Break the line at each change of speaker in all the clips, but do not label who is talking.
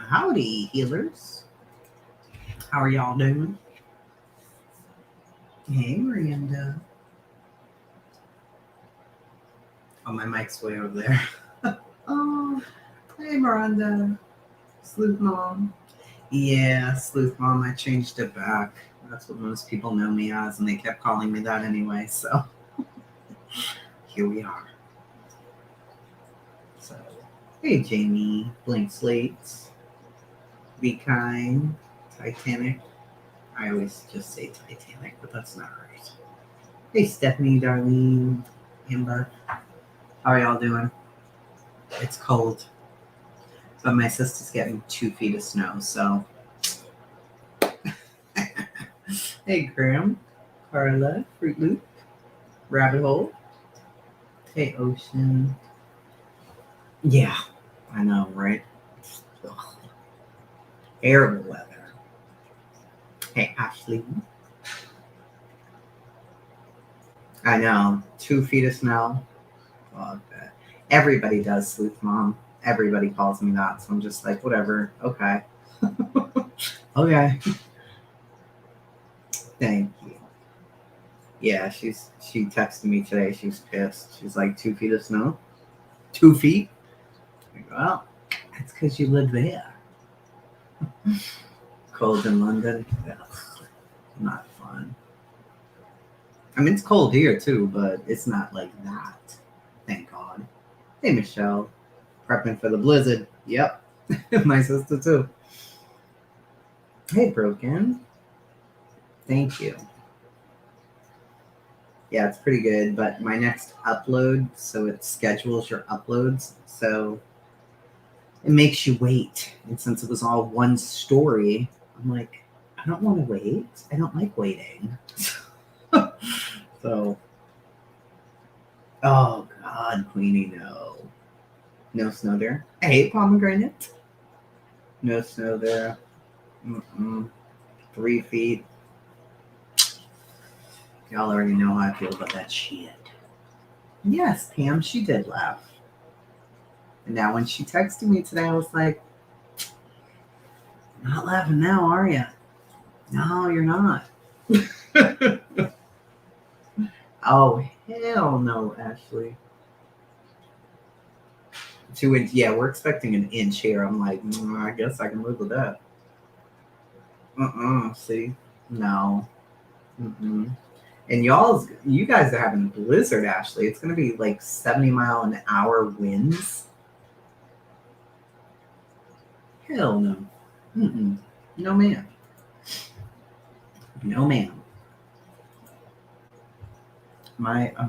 Howdy, healers. How are y'all doing? Hey, Miranda. Oh, my mic's way over there. Oh, hey, Miranda. Sleuth Mom. Yeah, Sleuth Mom. I changed it back. That's what most people know me as, and they kept calling me that anyway, so here we are. So, hey, Jamie. Blank Slates. Be Kind. Titanic. I always just say Titanic, but that's not right. Hey, Stephanie, Darlene, Amber. How are y'all doing? It's cold, but my sister's getting 2 feet of snow, so. Hey, Graham, Carla, Fruit Loop, Rabbit Hole. Hey, Ocean. Yeah, I know, right? Ugh. Terrible weather. Hey, Ashley. I know, 2 feet of snow. Love that. Everybody does, Sleuth Mom. Everybody calls me that, so I'm just like, whatever. Okay. Okay. Thank you. Yeah, she texted me today. She was pissed. She's like, 2 feet of snow? 2 feet? I go, well, that's because you live there. Cold in London. Ugh, not fun. I mean, it's cold here too, but it's not like that. Thank God. Hey, Michelle. Prepping for the blizzard. Yep. My sister too. Hey, Broken. Thank you. Yeah, it's pretty good, but my next upload, so it schedules your uploads, so it makes you wait. And since it was all one story, I'm like, I don't want to wait. I don't like waiting. So, oh God, Queenie, no. No snow there. I hate pomegranate. No snow there. 3 feet. Y'all already know how I feel about that shit. Yes, Pam, she did laugh. And now when she texted me today, I was like, not laughing now, are you? No, you're not. Oh, hell no, Ashley. 2 inch, yeah, we're expecting an inch here. I'm like, I guess I can live with that. See? No. And you guys are having a blizzard, Ashley. It's going to be like 70-mile-an-hour winds. Hell no. No, ma'am. No, ma'am. My, I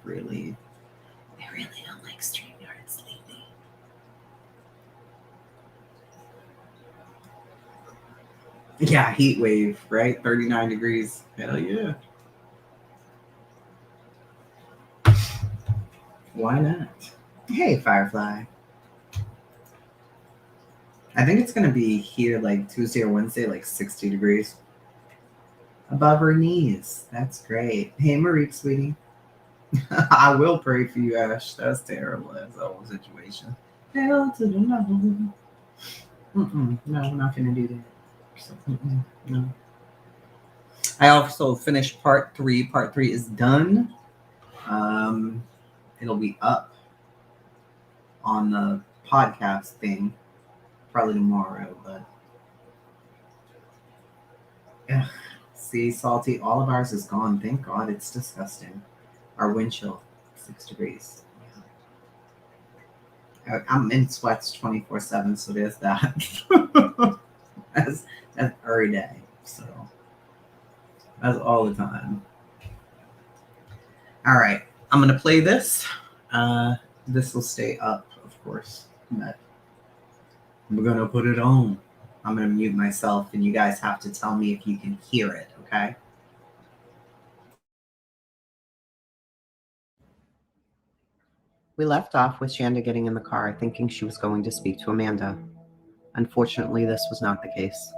really don't like StreamYards lately. Yeah, heat wave, right? 39 degrees. Hell yeah. Why not? Hey, Firefly. I think it's going to be here like Tuesday or Wednesday, like 60 degrees. Above her knees. That's great. Hey, Marie, sweetie. I will pray for you, Ash. That's terrible. That's the whole situation. Hell to the no. No, we're not going to do that. So, no. I also finished part 3. Part 3 is done. It'll be up on the podcast thing probably tomorrow, but ugh. See, Salty, all of ours is gone. Thank God. It's disgusting. Our wind chill, 6 degrees. Yeah. I'm in sweats 24/7, so there's that. that's every day. So that's all the time. All right, I'm gonna play this. This will stay up, of course. But we're gonna put it on. I'm gonna mute myself, and you guys have to tell me if you can hear it. Okay. We left off with Shanda getting in the car, thinking she was going to speak to Amanda. Unfortunately, this was not the case.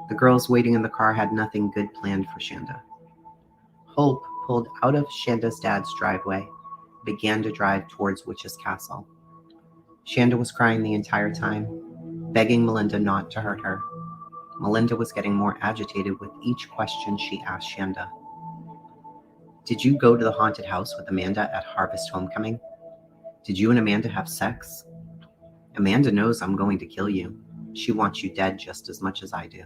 The girls waiting in the car had nothing good planned for Shanda. Hope pulled out of Shanda's dad's driveway and began to drive towards Witch's Castle.
Shanda was crying the entire time, begging Melinda not to hurt her. Melinda was getting more agitated with each question she asked Shanda. Did you go to the haunted house with Amanda at Harvest Homecoming? Did you and Amanda have sex? Amanda knows I'm going to kill you. She wants you dead just as much as I do.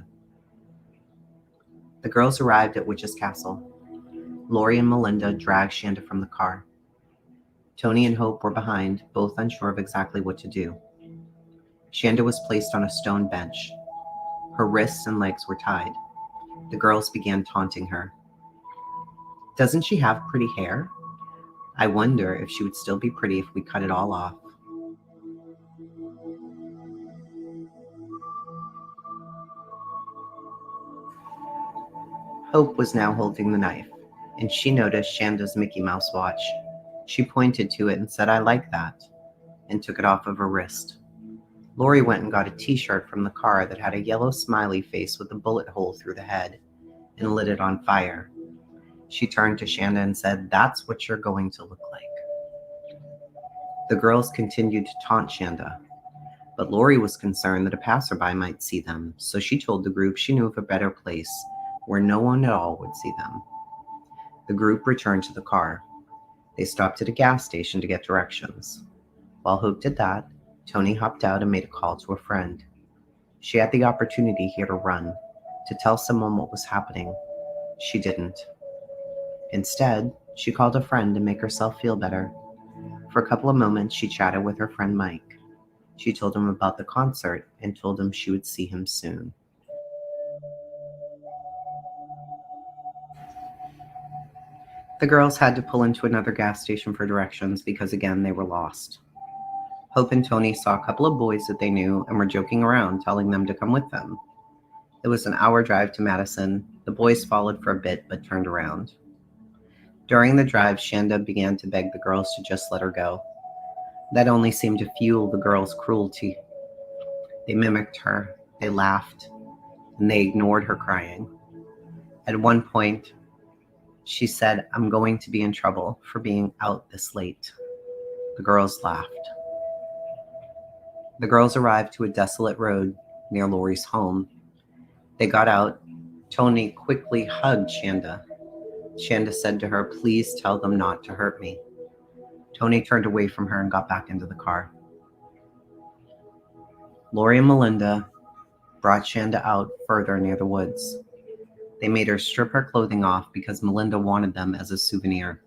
The girls arrived at Witch's Castle. Lori and Melinda dragged Shanda from the car. Tony and Hope were behind, both unsure of exactly what to do. Shanda was placed on a stone bench. Her wrists and legs were tied. The girls began taunting her. Doesn't she have pretty hair? I wonder if she would still be pretty if we cut it all off. Hope was now holding the knife, and she noticed Shanda's Mickey Mouse watch. She pointed to it and said, I like that, and took it off of her wrist. Lori went and got a t-shirt from the car that had a yellow smiley face with a bullet hole through the head, and lit it on fire. She turned to Shanda and said, that's what you're going to look like. The girls continued to taunt Shanda, but Lori was concerned that a passerby might see them, so she told the group she knew of a better place where no one at all would see them. The group returned to the car. They stopped at a gas station to get directions. While Hope did that, Tony hopped out and made a call to a friend. She had the opportunity here to run, to tell someone what was happening. She didn't. Instead, she called a friend to make herself feel better. For a couple of moments, she chatted with her friend Mike. She told him about the concert and told him she would see him soon. The girls had to pull into another gas station for directions because, again, they were lost. Hope and Tony saw a couple of boys that they knew and were joking around, telling them to come with them. It was an hour drive to Madison. The boys followed for a bit but turned around. During the drive, Shanda began to beg the girls to just let her go. That only seemed to fuel the girls' cruelty. They mimicked her, they laughed, and they ignored her crying. At one point, she said, I'm going to be in trouble for being out this late. The girls laughed. The girls arrived to a desolate road near Lori's home. They got out. Tony quickly hugged Shanda. Shanda said to her, please tell them not to hurt me. Tony turned away from her and got back into the car. Lori and Melinda brought Shanda out further near the woods. They made her strip her clothing off because Melinda wanted them as a souvenir.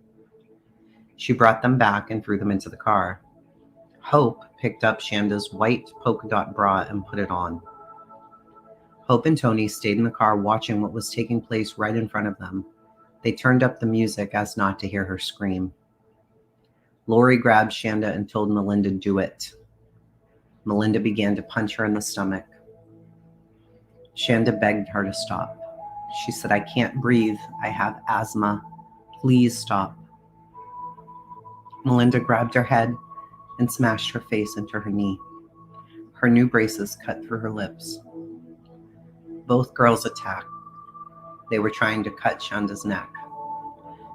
She brought them back and threw them into the car. Hope picked up Shanda's white polka dot bra and put it on. Hope and Tony stayed in the car watching what was taking place right in front of them. They turned up the music as not to hear her scream. Lori grabbed Shanda and told Melinda, do it. Melinda began to punch her in the stomach. Shanda begged her to stop. She said, I can't breathe. I have asthma. Please stop. Melinda grabbed her head and smashed her face into her knee. Her new braces cut through her lips. Both girls attacked. They were trying to cut Shanda's neck.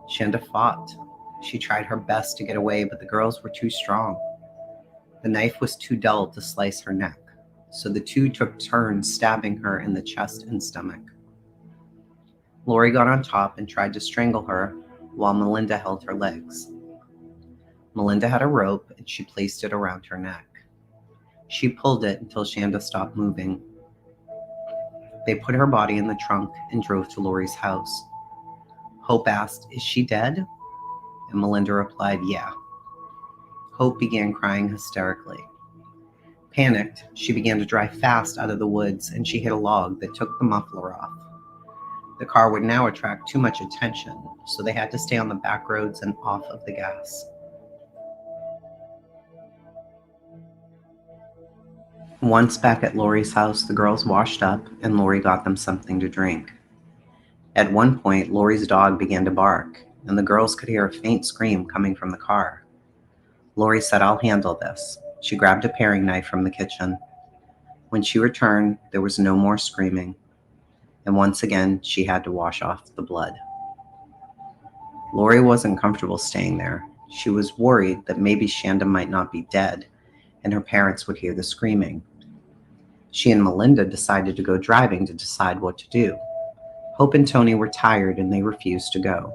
Shanda fought. She tried her best to get away, but the girls were too strong. The knife was too dull to slice her neck, so the two took turns stabbing her in the chest and stomach. Lori got on top and tried to strangle her while Melinda held her legs. Melinda had a rope and she placed it around her neck. She pulled it until Shanda stopped moving. They put her body in the trunk and drove to Lori's house. Hope asked, is she dead? And Melinda replied, yeah. Hope began crying hysterically. Panicked, she began to drive fast out of the woods and she hit a log that took the muffler off. The car would now attract too much attention, so they had to stay on the back roads and off of the gas. Once back at Lori's house, the girls washed up and Lori got them something to drink. At one point, Lori's dog began to bark, and the girls could hear a faint scream coming from the car. Lori said, I'll handle this. She grabbed a paring knife from the kitchen. When she returned, there was no more screaming. And once again, she had to wash off the blood. Lori wasn't comfortable staying there. She was worried that maybe Shanda might not be dead, and her parents would hear the screaming. She and Melinda decided to go driving to decide what to do. Hope and Tony were tired and they refused to go.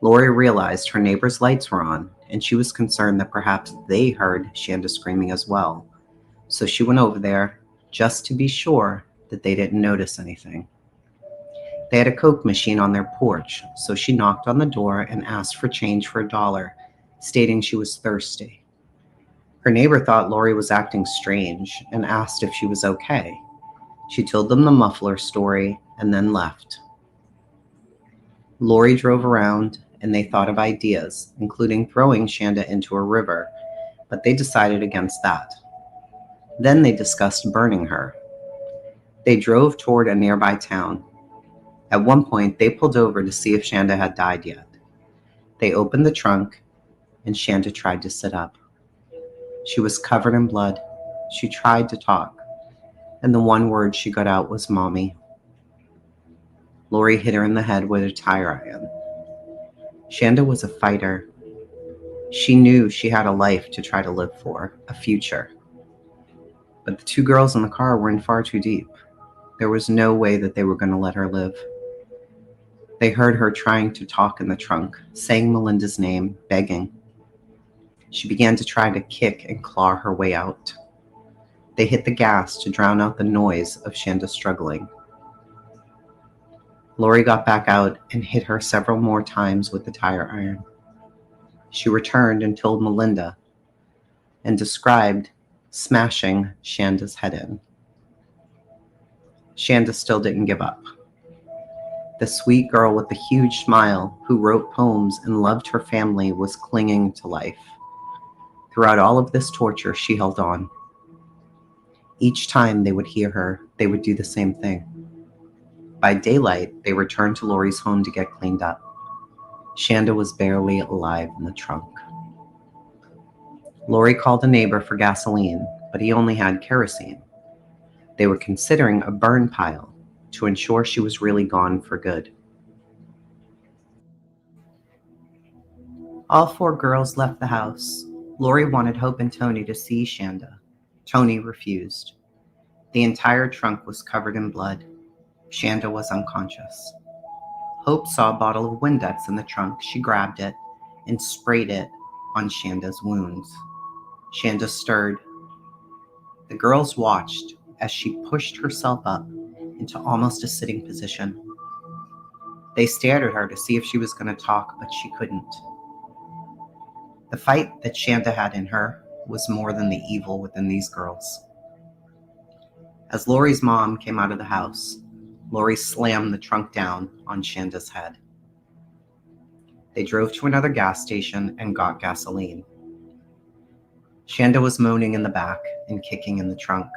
Lori realized her neighbor's lights were on, and she was concerned that perhaps they heard Shanda screaming as well. So she went over there just to be sure that they didn't notice anything. They had a Coke machine on their porch, so she knocked on the door and asked for change for $1, stating she was thirsty. Her neighbor thought Lori was acting strange and asked if she was okay. She told them the muffler story and then left. Lori drove around and they thought of ideas, including throwing Shanda into a river, but they decided against that. Then they discussed burning her. They drove toward a nearby town. At one point, they pulled over to see if Shanda had died yet. They opened the trunk, and Shanda tried to sit up. She was covered in blood. She tried to talk, and the one word she got out was "Mommy." Lori hit her in the head with a tire iron. Shanda was a fighter. She knew she had a life to try to live for, a future. But the two girls in the car were in far too deep. There was no way that they were going to let her live. They heard her trying to talk in the trunk, saying Melinda's name, begging. She began to try to kick and claw her way out. They hit the gas to drown out the noise of Shanda struggling. Lori got back out and hit her several more times with the tire iron. She returned and told Melinda and described smashing Shanda's head in. Shanda still didn't give up. The sweet girl with the huge smile who wrote poems and loved her family was clinging to life. Throughout all of this torture, she held on. Each time they would hear her, they would do the same thing. By daylight, they returned to Lori's home to get cleaned up. Shanda was barely alive in the trunk. Lori called a neighbor for gasoline, but he only had kerosene. They were considering a burn pile to ensure she was really gone for good. All four girls left the house. Lori wanted Hope and Tony to see Shanda. Tony refused. The entire trunk was covered in blood. Shanda was unconscious. Hope saw a bottle of Windex in the trunk. She grabbed it and sprayed it on Shanda's wounds. Shanda stirred. The girls watched as she pushed herself up into almost a sitting position. They stared at her to see if she was going to talk, but she couldn't. The fight that Shanda had in her was more than the evil within these girls. As Lori's mom came out of the house, Lori slammed the trunk down on Shanda's head. They drove to another gas station and got gasoline. Shanda was moaning in the back and kicking in the trunk.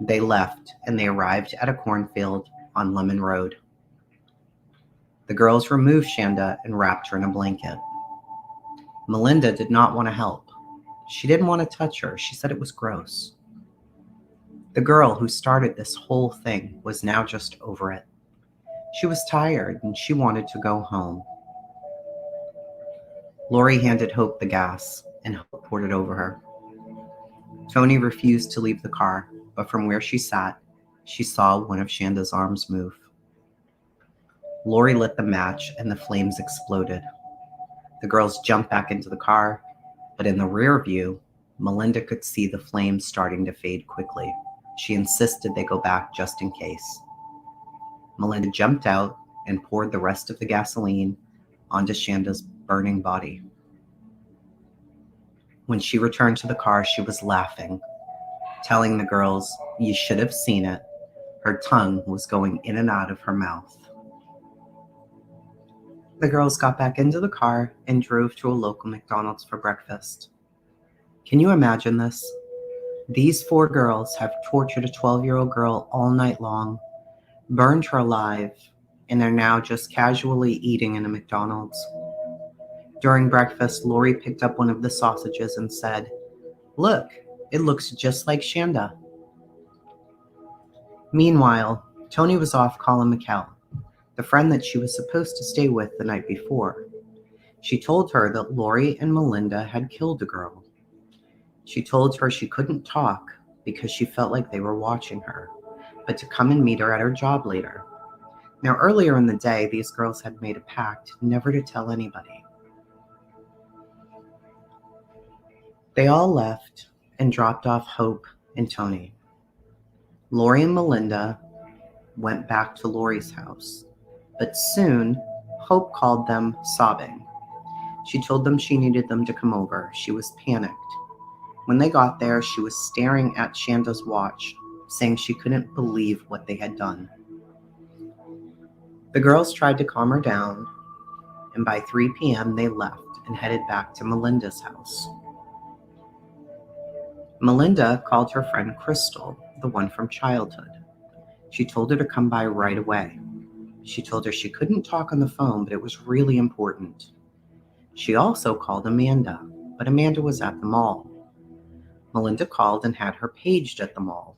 They left and they arrived at a cornfield on Lemon Road. The girls removed Shanda and wrapped her in a blanket. Melinda did not want to help. She didn't want to touch her. She said it was gross. The girl who started this whole thing was now just over it. She was tired and she wanted to go home. Lori handed Hope the gas and Hope poured it over her. Tony refused to leave the car, but from where she sat, she saw one of Shanda's arms move. Lori lit the match and the flames exploded. The girls jumped back into the car, but in the rear view, Melinda could see the flames starting to fade quickly. She insisted they go back just in case. Melinda jumped out and poured the rest of the gasoline onto Shanda's burning body. When she returned to the car, she was laughing, telling the girls, "You should have seen it." Her tongue was going in and out of her mouth. The girls got back into the car and drove to a local McDonald's for breakfast. Can you imagine this? These four girls have tortured a 12-year-old girl all night long, burned her alive, and are now just casually eating in a McDonald's. During breakfast, Lori picked up one of the sausages and said, "Look, it looks just like Shanda." Meanwhile, Tony was off calling Mikkel, the friend that she was supposed to stay with the night before. She told her that Lori and Melinda had killed the girl. She told her she couldn't talk because she felt like they were watching her, but to come and meet her at her job later. Now, earlier in the day, these girls had made a pact never to tell anybody. They all left and dropped off Hope and Tony. Lori and Melinda went back to Lori's house, but soon Hope called them sobbing. She told them she needed them to come over. She was panicked. When they got there, she was staring at Shanda's watch, saying she couldn't believe what they had done. The girls tried to calm her down, and by 3 p.m. they left and headed back to Melinda's house. Melinda called her friend Crystal, the one from childhood. She told her to come by right away. She told her she couldn't talk on the phone, but it was really important. She also called Amanda, but Amanda was at the mall. Melinda called and had her paged at the mall.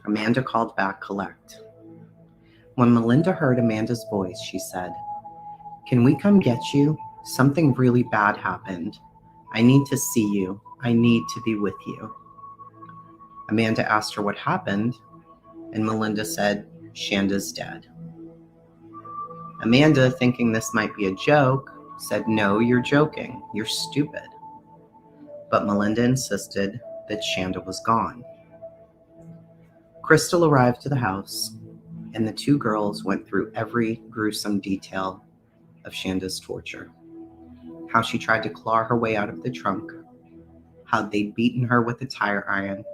Amanda called back collect. When Melinda heard Amanda's voice, she said, "Can we come get you? Something really bad happened. I need to see you. I need to be with you." Amanda asked her what happened, and Melinda said, "Shanda's dead." Amanda, thinking this might be a joke, said, "No, you're joking. You're stupid." But Melinda insisted that Shanda was gone. Crystal arrived to the house, and the two girls went through every gruesome detail of Shanda's torture. How she tried to claw her way out of the trunk, how they'd beaten her with a tire iron.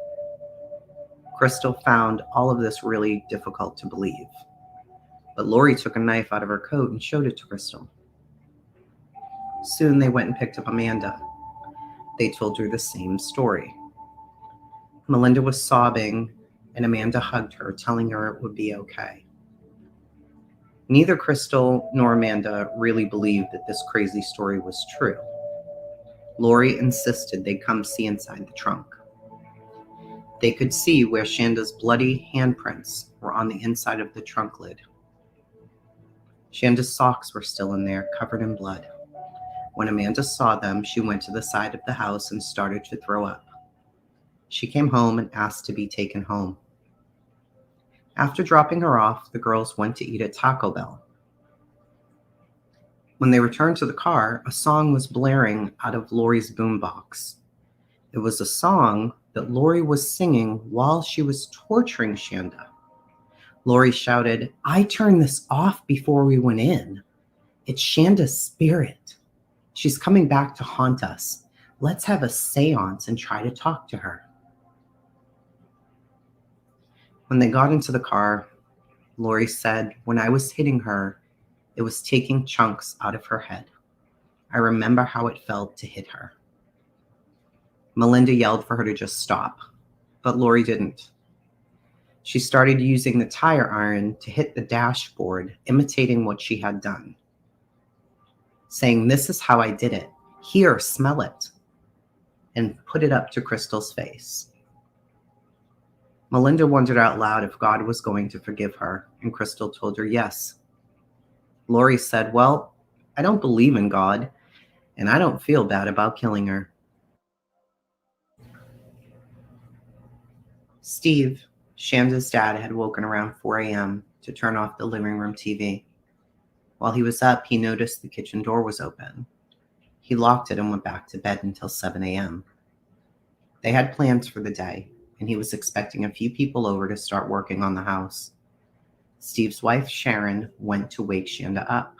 Crystal found all of this really difficult to believe, but Lori took a knife out of her coat and showed it to Crystal. Soon they went and picked up Amanda. They told her the same story. Melinda was sobbing, and Amanda hugged her, telling her it would be okay. Neither Crystal nor Amanda really believed that this crazy story was true. Lori insisted they come see inside the trunk. They could see where Shanda's bloody handprints were on the inside of the trunk lid. Shanda's socks were still in there, covered in blood. When Amanda saw them, she went to the side of the house and started to throw up. She came home and asked to be taken home. After dropping her off, the girls went to eat at Taco Bell. When they returned to the car, a song was blaring out of Lori's boombox. It was a song that Lori was singing while she was torturing Shanda. Lori shouted, "I turned this off before we went in. It's Shanda's spirit. She's coming back to haunt us. Let's have a seance and try to talk to her." When they got into the car, Lori said, "When I was hitting her, it was taking chunks out of her head. I remember how it felt to hit her." Melinda yelled for her to just stop, but Lori didn't. She started using the tire iron to hit the dashboard, imitating what she had done, saying, "This is how I did it. Here, smell it," and put it up to Crystal's face. Melinda wondered out loud if God was going to forgive her, and Crystal told her yes. Lori said, "Well, I don't believe in God, and I don't feel bad about killing her." Steve, Shanda's dad, had woken around 4 a.m. to turn off the living room TV. While he was up, he noticed the kitchen door was open. He locked it and went back to bed until 7 a.m. They had plans for the day, and he was expecting a few people over to start working on the house. Steve's wife, Sharon, went to wake Shanda up.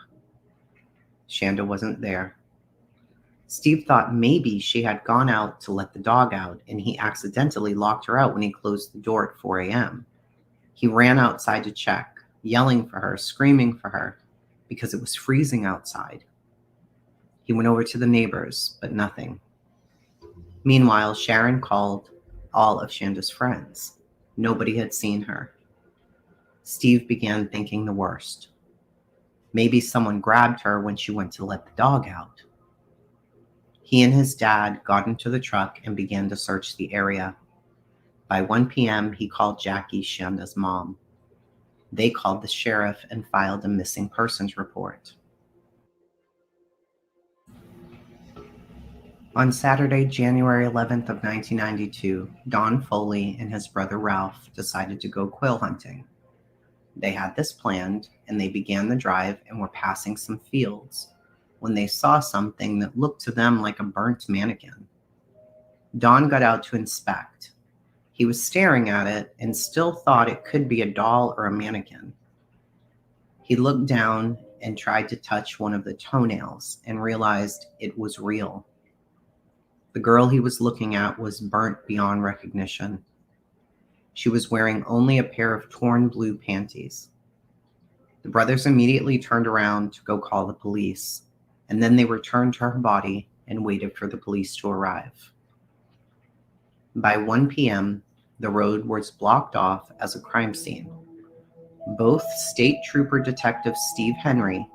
Shanda wasn't there. Steve thought maybe she had gone out to let the dog out, and he accidentally locked her out when he closed the door at 4 a.m. He ran outside to check, yelling for her, screaming for her, because it was freezing outside. He went over to the neighbors, but nothing. Meanwhile, Sharon called all of Shanda's friends. Nobody had seen her. Steve began thinking the worst. Maybe someone grabbed her when she went to let the dog out. He and his dad got into the truck and began to search the area. By 1 p.m., he called Jackie, Shanda's mom. They called the sheriff and filed a missing persons report. On Saturday, January 11th of 1992, Don Foley and his brother Ralph decided to go quail hunting. They had this planned, and they began the drive and were passing some fields when they saw something that looked to them like a burnt mannequin. Don got out to inspect. He was staring at it and still thought it could be a doll or a mannequin. He looked down and tried to touch one of the toenails and realized it was real. The girl he was looking at was burnt beyond recognition. She was wearing only a pair of torn blue panties. The brothers immediately turned around to go call the police, and then they returned to her body and waited for the police to arrive. By 1 p.m., the road was blocked off as a crime scene. Both State Trooper Detective Steve Henry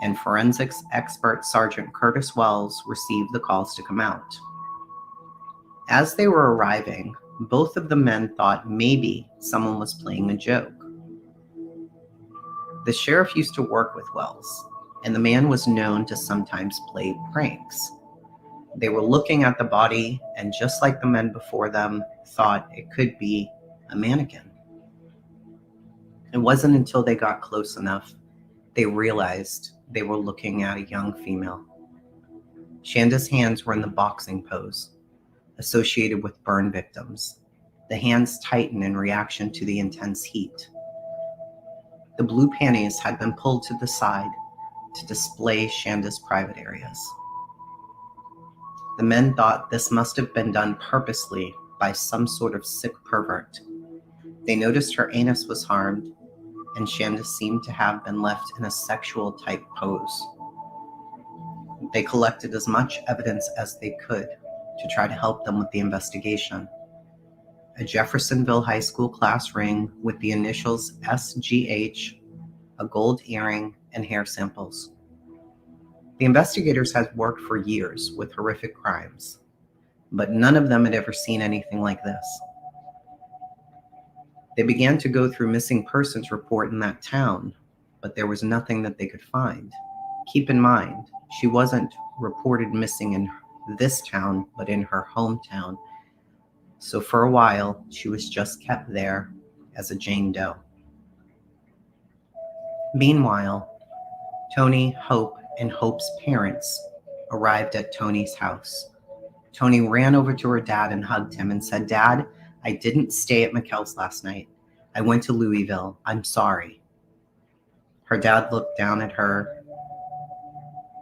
and forensics expert Sergeant Curtis Wells received the calls to come out. As they were arriving, both of the men thought maybe someone was playing a joke. The sheriff used to work with Wells, and the man was known to sometimes play pranks. They were looking at the body, and just like the men before them, thought it could be a mannequin. It wasn't until they got close enough they realized they were looking at a young female. Shanda's hands were in the boxing pose, associated with burn victims. The hands tightened in reaction to the intense heat. The blue panties had been pulled to the side to display Shanda's private areas. The men thought this must have been done purposely by some sort of sick pervert. They noticed her anus was harmed, and Shanda seemed to have been left in a sexual type pose. They collected as much evidence as they could to try to help them with the investigation. A Jeffersonville High School class ring with the initials SGH, a gold earring, and hair samples. The investigators had worked for years with horrific crimes, but none of them had ever seen anything like this. They began to go through missing persons report in that town, but there was nothing that they could find. Keep in mind, she wasn't reported missing in this town, but in her hometown. So for a while, she was just kept there as a Jane Doe. Meanwhile, Tony, Hope, and Hope's parents arrived at Tony's house. Tony ran over to her dad and hugged him and said, "Dad, I didn't stay at McKell's last night. I went to Louisville. I'm sorry." Her dad looked down at her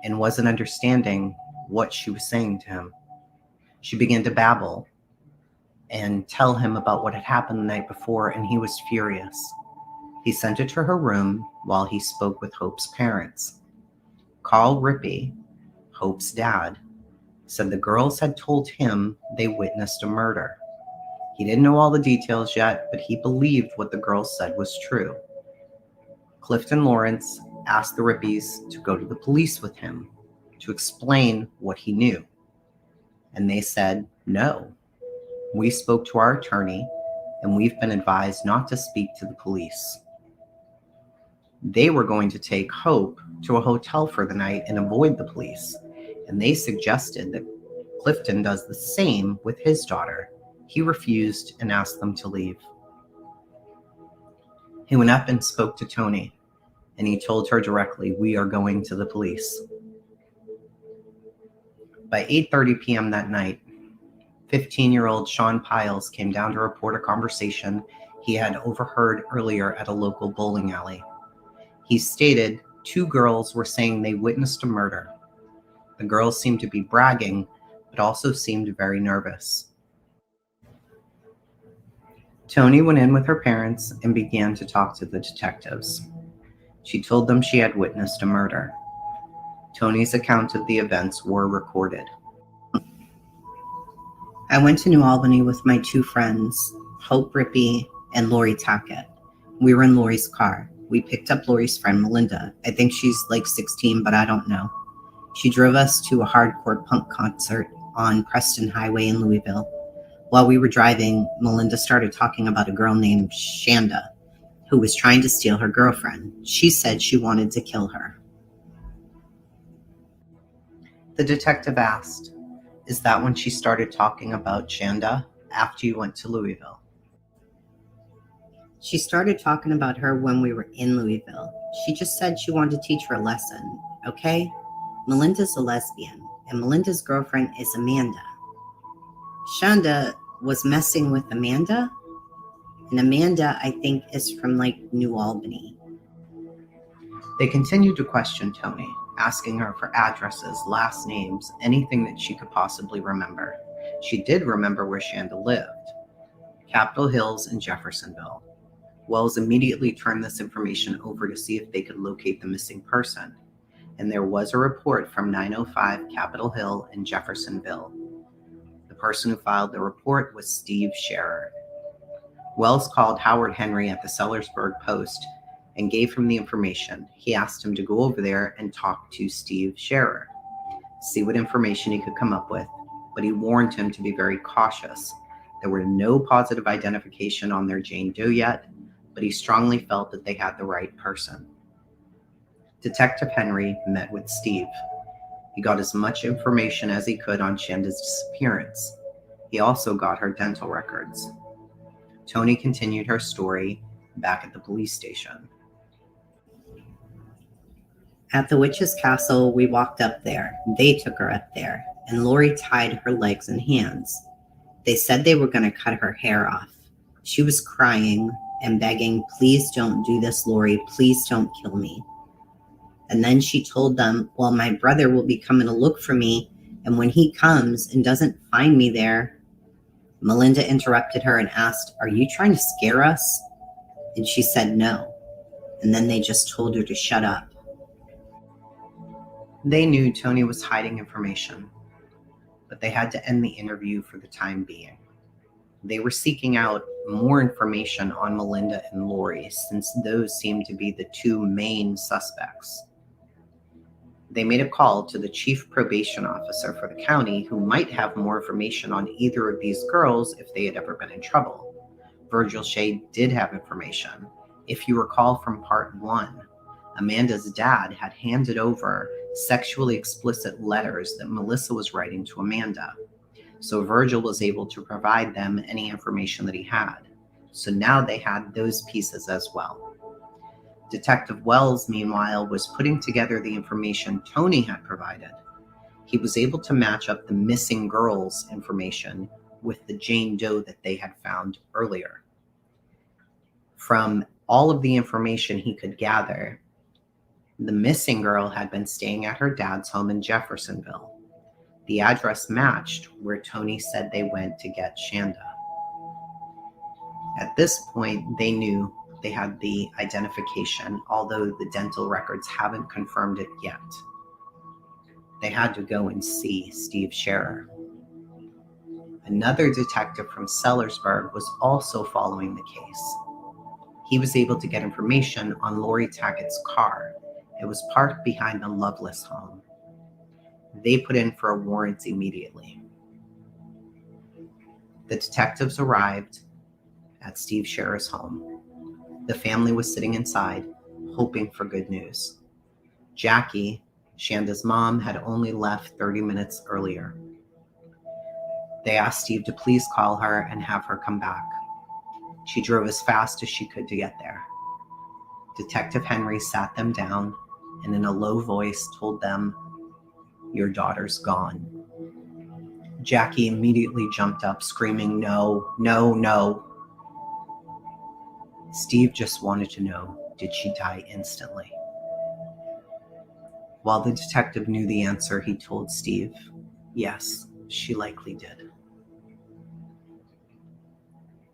and wasn't understanding what she was saying to him. She began to babble and tell him about what had happened the night before, and he was furious. He sent her to her room while he spoke with Hope's parents. Carl Rippey, Hope's dad, said the girls had told him they witnessed a murder. He didn't know all the details yet, but he believed what the girls said was true. Clifton Lawrence asked the Rippeys to go to the police with him to explain what he knew. And they said, "No, we spoke to our attorney and we've been advised not to speak to the police." They were going to take Hope to a hotel for the night and avoid the police, and they suggested that Clifton does the same with his daughter. He refused and asked them to leave. He went up and spoke to Tony, and he told her directly, "We are going to the police." By 8:30 p.m. that night, 15-year-old Sean Piles came down to report a conversation he had overheard earlier at a local bowling alley. He stated 2 girls were saying they witnessed a murder. The girls seemed to be bragging, but also seemed very nervous. Tony went in with her parents and began to talk to the detectives. She told them she had witnessed a murder. Tony's account of the events were recorded. "I went to New Albany with my 2 friends, Hope Rippey and Lori Tackett. We were in Lori's car. We picked up Lori's friend Melinda. I think she's like 16, but I don't know. She drove us to a hardcore punk concert on Preston Highway in Louisville. While we were driving, Melinda started talking about a girl named Shanda, who was trying to steal her girlfriend. She said she wanted to kill her." The detective asked, Is that when she started talking about Shanda after you went to Louisville?
She started talking about her when we were in Louisville. She just said she wanted to teach her a lesson, okay? Melinda's a lesbian, and Melinda's girlfriend is Amanda. Shanda was messing with Amanda, and Amanda, I think, is from like New Albany.
They continued to question Tony, asking her for addresses, last names, anything that she could possibly remember. She did remember where Shanda lived, Capitol Hills and Jeffersonville. Wells immediately turned this information over to see if they could locate the missing person, and there was a report from 905 Capitol Hill in Jeffersonville. The person who filed the report was Steve Sharer. Wells called Howard Henry at the Sellersburg Post and gave him the information. He asked him to go over there and talk to Steve Sharer, see what information he could come up with, but he warned him to be very cautious. There were no positive identification on their Jane Doe yet, but he strongly felt that they had the right person. Detective Henry met with Steve. He got as much information as he could on Shanda's disappearance. He also got her dental records. Tony continued her story back at the police station.
At the witch's castle, we walked up there. They took her up there, and Lori tied her legs and hands. They said they were going to cut her hair off. She was crying and begging, "Please don't do this, Lori. Please don't kill me." And then she told them, "Well, my brother will be coming to look for me, and when he comes and doesn't find me there..." Melinda interrupted her and asked, "Are you trying to scare us?" And she said no. And then they just told her to shut up.
They knew Tony was hiding information, but they had to end the interview for the time being. They were seeking out more information on Melinda and Lori, since those seemed to be the two main suspects. They made a call to the chief probation officer for the county, who might have more information on either of these girls if they had ever been in trouble. Virgil Shea did have information. If you recall from part 1, Amanda's dad had handed over sexually explicit letters that Melissa was writing to Amanda. So Virgil was able to provide them any information that he had. So now they had those pieces as well. Detective Wells, meanwhile, was putting together the information Tony had provided. He was able to match up the missing girls' information with the Jane Doe that they had found earlier. From all of the information he could gather, the missing girl had been staying at her dad's home in Jeffersonville. The address matched where Tony said they went to get Shanda. At this point, they knew they had the identification, although the dental records haven't confirmed it yet. They had to go and see Steve Sharer. Another detective from Sellersburg was also following the case. He was able to get information on Lori Tackett's car. It was parked behind the Loveless home. They put in for a warrant immediately. The detectives arrived at Steve Sharer's home. The family was sitting inside, hoping for good news. Jackie, Shanda's mom, had only left 30 minutes earlier. They asked Steve to please call her and have her come back. She drove as fast as she could to get there. Detective Henry sat them down and in a low voice told them, "Your daughter's gone." Jackie immediately jumped up, screaming, "No, no, no." Steve just wanted to know, did she die instantly? While the detective knew the answer, he told Steve, yes, she likely did.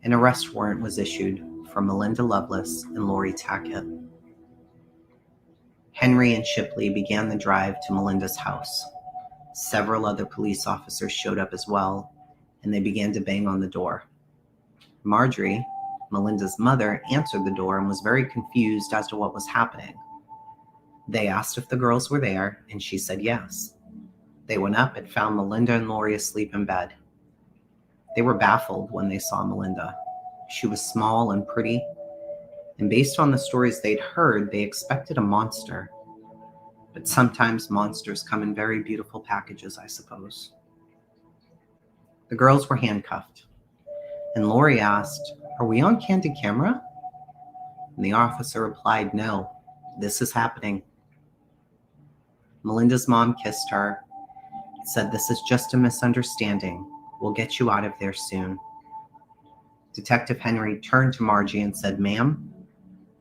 An arrest warrant was issued for Melinda Loveless and Lori Tackett. Henry and Shipley began the drive to Melinda's house. Several other police officers showed up as well, and they began to bang on the door. Marjorie, Melinda's mother, answered the door and was very confused as to what was happening. They asked if the girls were there, and she said yes. They went up and found Melinda and Lori asleep in bed. They were baffled when they saw Melinda. She was small and pretty, and based on the stories they'd heard, they expected a monster. But sometimes monsters come in very beautiful packages, I suppose. The girls were handcuffed, and Lori asked, "Are we on candid camera?" And the officer replied, "No, this is happening." Melinda's mom kissed her, said, "This is just a misunderstanding. We'll get you out of there soon." Detective Henry turned to Margie and said, "Ma'am,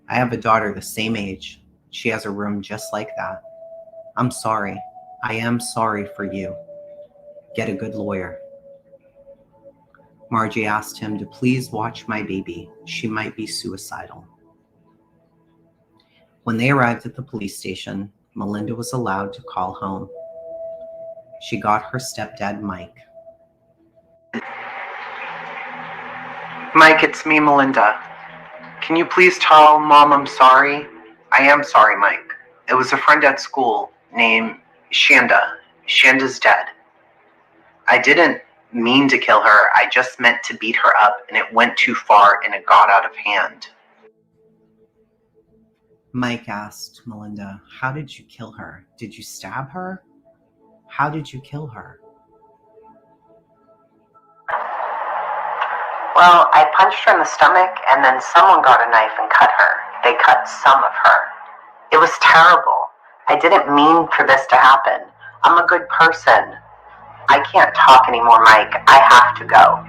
I have a daughter the same age. She has a room just like that. I'm sorry. I am sorry for you. Get a good lawyer." Margie asked him to please watch my baby. She might be suicidal. When they arrived at the police station, Melinda was allowed to call home. She got her stepdad, Mike. "Mike, it's me, Melinda. Can you please tell Mom I'm sorry?" "I am sorry, Mike. It was a friend at school named Shanda. Shanda's dead. I didn't mean to kill her. I just meant to beat her up, and it went too far and it got out of hand." Mike asked Melinda, "How did you kill her? Did you stab her? How did you kill her?"
Well, I punched her in the stomach, and then someone got a knife and cut her. They cut some of her. It was terrible. I didn't mean for this to happen. I'm a good person. I can't talk anymore, Mike. I have to go.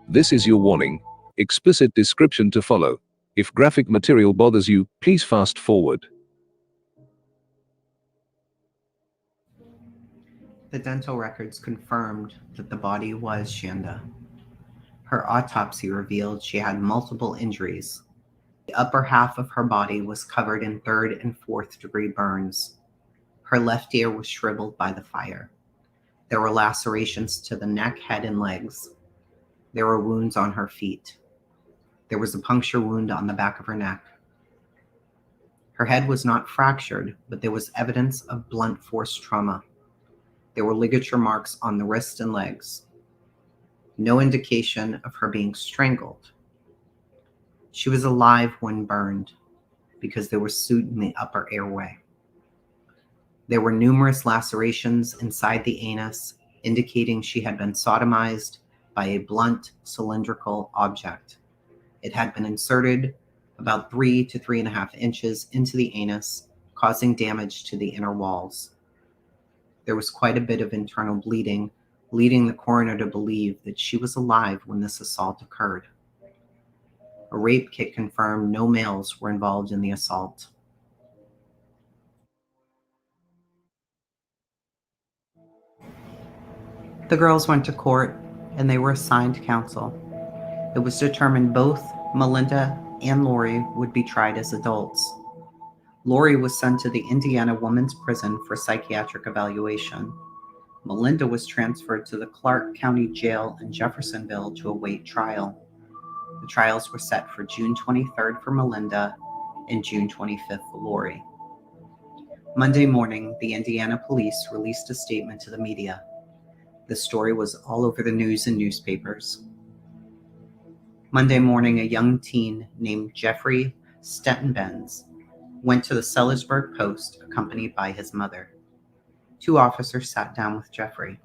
This is your warning. Explicit description to follow. If graphic material bothers you, please fast forward.
The dental records confirmed that the body was Shanda. Her autopsy revealed she had multiple injuries. The upper half of her body was covered in 3rd and 4th degree burns. Her left ear was shriveled by the fire. There were lacerations to the neck, head, and legs. There were wounds on her feet. There was a puncture wound on the back of her neck. Her head was not fractured, but there was evidence of blunt force trauma. There were ligature marks on the wrist and legs. No indication of her being strangled. She was alive when burned because there was soot in the upper airway. There were numerous lacerations inside the anus, indicating she had been sodomized by a blunt cylindrical object. It had been inserted about 3 to 3.5 inches into the anus, causing damage to the inner walls. There was quite a bit of internal bleeding, leading the coroner to believe that she was alive when this assault occurred. A rape kit confirmed no males were involved in the assault. The girls went to court, and they were assigned counsel. It was determined both Melinda and Lori would be tried as adults. Lori was sent to the Indiana Women's Prison for psychiatric evaluation. Melinda was transferred to the Clark County Jail in Jeffersonville to await trial. The trials were set for June 23rd for Melinda and June 25th for Lori. Monday morning, the Indiana police released a statement to the media. The story was all over the news and newspapers. Monday morning, a young teen named Jeffrey Stettenbenz went to the Sellersburg Post accompanied by his mother. 2 officers sat down with Jeffrey.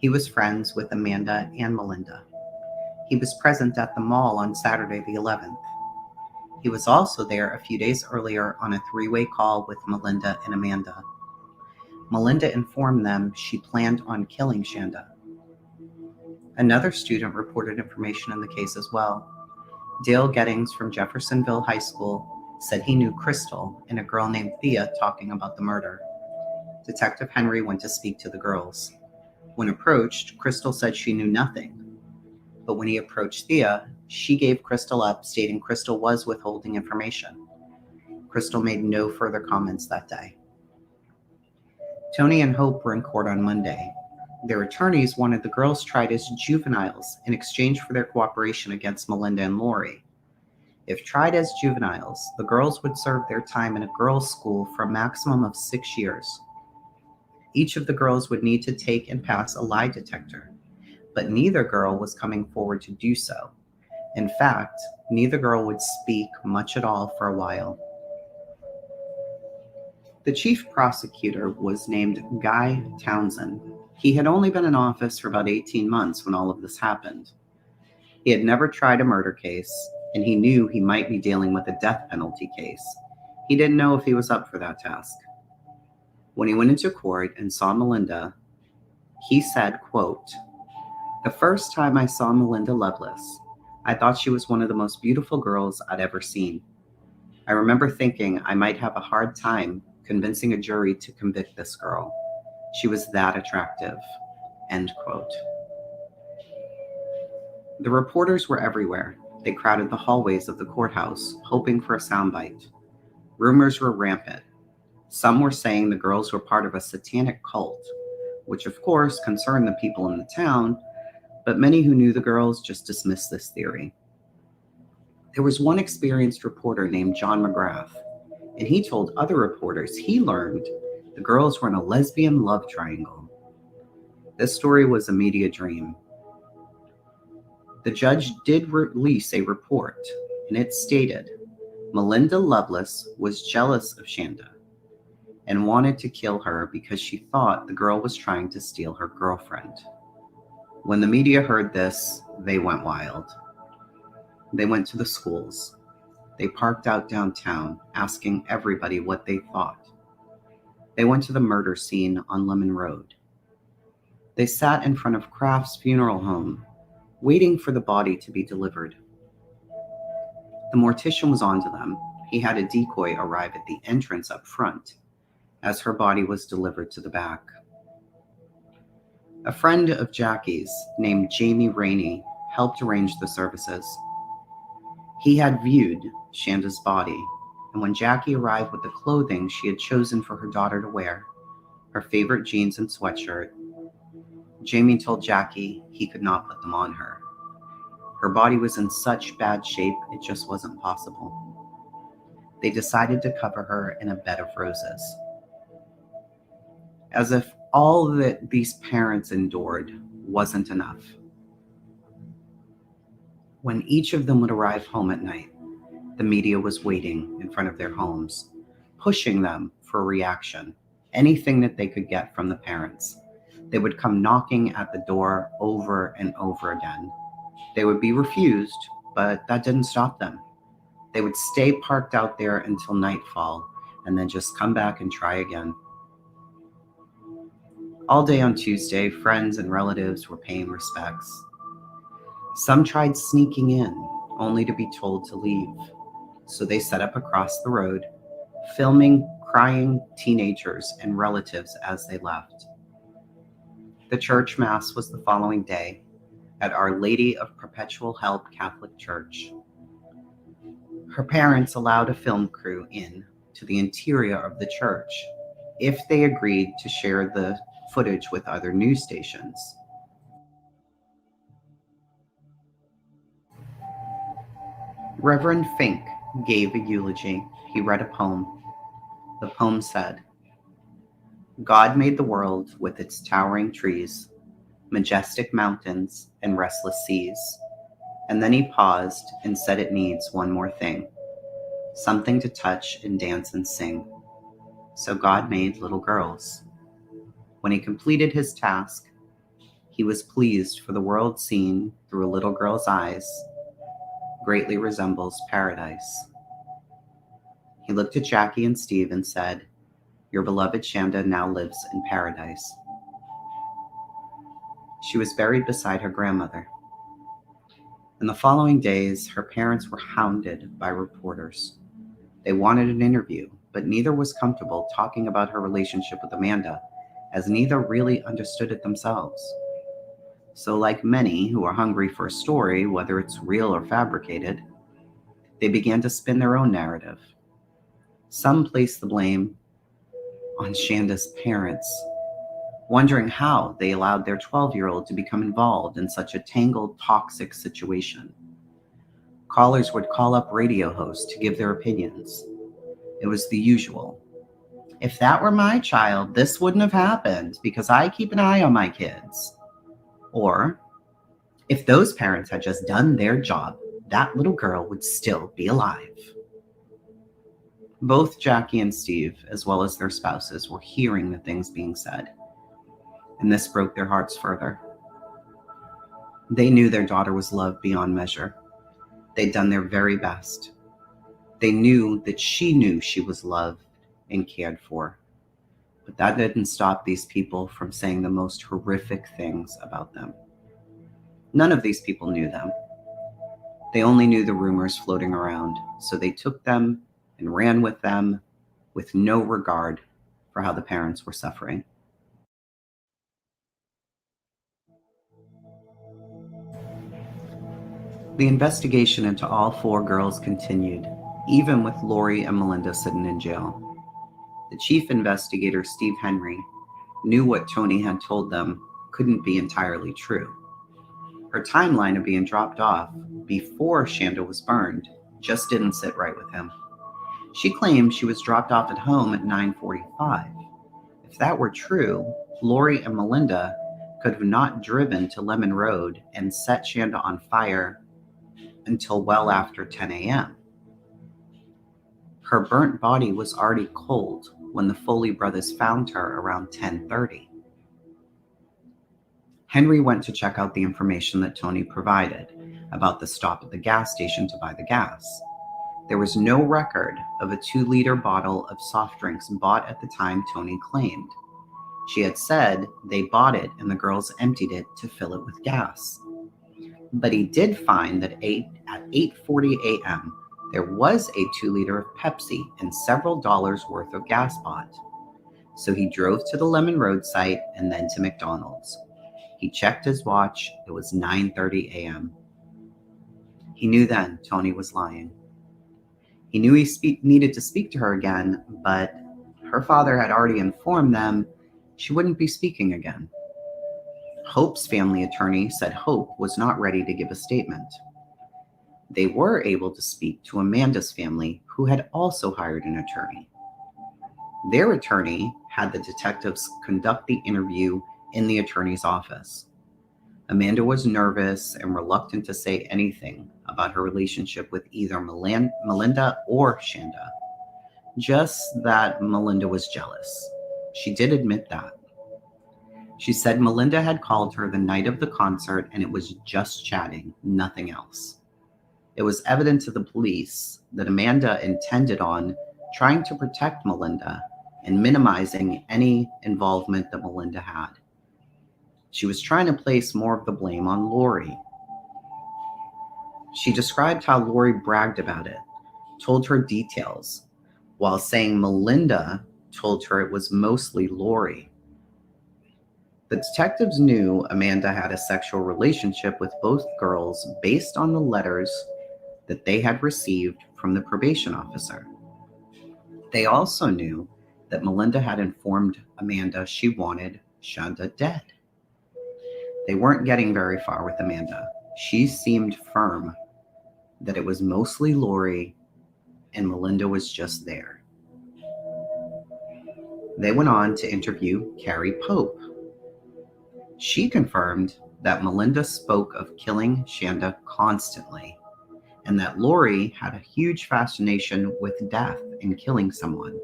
He was friends with Amanda and Melinda. He was present at the mall on Saturday the 11th. He was also there a few days earlier on a 3-way call with Melinda and Amanda. Melinda informed them she planned on killing Shanda. Another student reported information in the case as well. Dale Gettings from Jeffersonville High School said he knew Crystal and a girl named Thea talking about the murder. Detective Henry went to speak to the girls. When approached, Crystal said she knew nothing. But when he approached Thea, she gave Crystal up, stating Crystal was withholding information. Crystal made no further comments that day. Tony and Hope were in court on Monday. Their attorneys wanted the girls tried as juveniles in exchange for their cooperation against Melinda and Lori. If tried as juveniles, the girls would serve their time in a girls' school for a maximum of 6 years. Each of the girls would need to take and pass a lie detector, but neither girl was coming forward to do so. In fact, neither girl would speak much at all for a while. The chief prosecutor was named Guy Townsend. He had only been in office for about 18 months when all of this happened. He had never tried a murder case, and he knew he might be dealing with a death penalty case. He didn't know if he was up for that task. When he went into court and saw Melinda, he said, quote, "The first time I saw Melinda Lovelace, I thought she was one of the most beautiful girls I'd ever seen. I remember thinking I might have a hard time convincing a jury to convict this girl. She was that attractive." End quote. The reporters were everywhere. They crowded the hallways of the courthouse, hoping for a soundbite. Rumors were rampant. Some were saying the girls were part of a satanic cult, which of course concerned the people in the town, but many who knew the girls just dismissed this theory. There was one experienced reporter named John McGrath, and he told other reporters he learned the girls were in a lesbian love triangle. This story was a media dream. The judge did release a report, and it stated Melinda Lovelace was jealous of Shanda and wanted to kill her because she thought the girl was trying to steal her girlfriend. When the media heard this, they went wild. They went to the schools. They parked out downtown, asking everybody what they thought. They went to the murder scene on Lemon Road. They sat in front of Kraft's funeral home, waiting for the body to be delivered. The mortician was onto them. He had a decoy arrive at the entrance up front as her body was delivered to the back. A friend of Jackie's, named Jamie Rainey, helped arrange the services. He had viewed Shanda's body, and when Jackie arrived with the clothing she had chosen for her daughter to wear, her favorite jeans and sweatshirt, Jamie told Jackie he could not put them on her. Her body was in such bad shape, it just wasn't possible. They decided to cover her in a bed of roses. As if all that these parents endured wasn't enough. When each of them would arrive home at night, the media was waiting in front of their homes, pushing them for a reaction, anything that they could get from the parents. They would come knocking at the door over and over again. They would be refused, but that didn't stop them. They would stay parked out there until nightfall and then just come back and try again. All day on Tuesday, friends and relatives were paying respects. Some tried sneaking in, only to be told to leave. So they set up across the road, filming crying teenagers and relatives as they left. The church mass was the following day at Our Lady of Perpetual Help Catholic Church. Her parents allowed a film crew in to the interior of the church if they agreed to share the footage with other news stations. Reverend Fink gave a eulogy. He read a poem. The poem said, "God made the world with its towering trees, majestic mountains, and restless seas." And then he paused and said it needs one more thing, something to touch and dance and sing. So God made little girls. When he completed his task, he was pleased, for the world seen through a little girl's eyes greatly resembles paradise. He looked at Jackie and Steve and said, "Your beloved Shanda now lives in paradise." She was buried beside her grandmother. In the following days, her parents were hounded by reporters. They wanted an interview, but neither was comfortable talking about her relationship with Amanda, as neither really understood it themselves. So, like many who are hungry for a story, whether it's real or fabricated, they began to spin their own narrative. Some placed the blame on Shanda's parents, wondering how they allowed their 12-year-old to become involved in such a tangled, toxic situation. Callers would call up radio hosts to give their opinions. It was the usual. "If that were my child, this wouldn't have happened because I keep an eye on my kids." Or, "If those parents had just done their job, that little girl would still be alive." Both Jackie and Steve, as well as their spouses, were hearing the things being said, and this broke their hearts further. They knew their daughter was loved beyond measure. They'd done their very best. They knew that she knew she was loved and cared for. But that didn't stop these people from saying the most horrific things about them. None of these people knew them. They only knew the rumors floating around, so they took them and ran with them with no regard for how the parents were suffering. The investigation into all 4 girls continued, even with Lori and Melinda sitting in jail. The chief investigator, Steve Henry, knew what Tony had told them couldn't be entirely true. Her timeline of being dropped off before Shanda was burned just didn't sit right with him. She claimed she was dropped off at home at 9:45. If that were true, Lori and Melinda could have not driven to Lemon Road and set Shanda on fire until well after 10 a.m. Her burnt body was already cold when the Foley brothers found her around 10:30. Henry went to check out the information that Tony provided about the stop at the gas station to buy the gas. There was no record of a 2-liter bottle of soft drinks bought at the time Tony claimed. She had said they bought it and the girls emptied it to fill it with gas. But he did find that at 8:40 a.m., there was a 2-liter of Pepsi and several dollars worth of gas bought. So he drove to the Lemon Road site and then to McDonald's. He checked his watch. It was 9:30 a.m. He knew then Tony was lying. He knew he needed to speak to her again, but her father had already informed them she wouldn't be speaking again. Hope's family attorney said Hope was not ready to give a statement. They were able to speak to Amanda's family, who had also hired an attorney. Their attorney had the detectives conduct the interview in the attorney's office. Amanda was nervous and reluctant to say anything about her relationship with either Melinda or Shanda. Just that Melinda was jealous. She did admit that. She said Melinda had called her the night of the concert and it was just chatting, nothing else. It was evident to the police that Amanda intended on trying to protect Melinda and minimizing any involvement that Melinda had. She was trying to place more of the blame on Lori. She described how Lori bragged about it, told her details, while saying Melinda told her it was mostly Lori. The detectives knew Amanda had a sexual relationship with both girls based on the letters that they had received from the probation officer. They also knew that Melinda had informed Amanda she wanted Shanda dead. They weren't getting very far with Amanda. She seemed firm that it was mostly Lori and Melinda was just there. They went on to interview Carrie Pope. She confirmed that Melinda spoke of killing Shanda constantly and that Lori had a huge fascination with death and killing someone.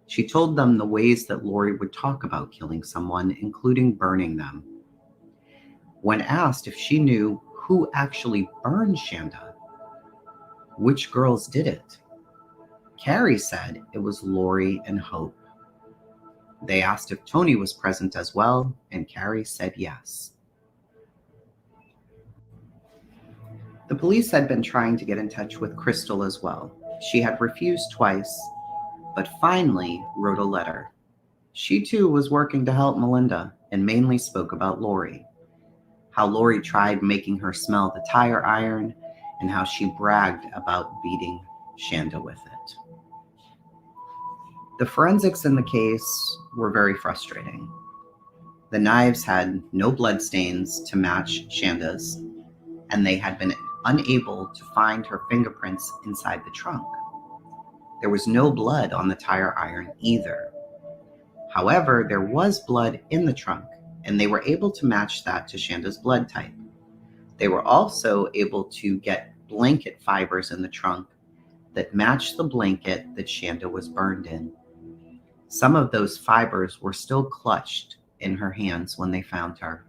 She told them the ways that Lori would talk about killing someone, including burning them. When asked if she knew who actually burned Shanda, which girls did it, Carrie said it was Lori and Hope. They asked if Tony was present as well, and Carrie said yes. The police had been trying to get in touch with Crystal as well. She had refused twice, but finally wrote a letter. She too was working to help Melinda and mainly spoke about Lori. How Lori tried making her smell the tire iron and how she bragged about beating Shanda with it. The forensics in the case were very frustrating. The knives had no blood stains to match Shanda's, and they had been unable to find her fingerprints inside the trunk. There was no blood on the tire iron either. However, there was blood in the trunk, and they were able to match that to Shanda's blood type. They were also able to get blanket fibers in the trunk that matched the blanket that Shanda was burned in. Some of those fibers were still clutched in her hands when they found her.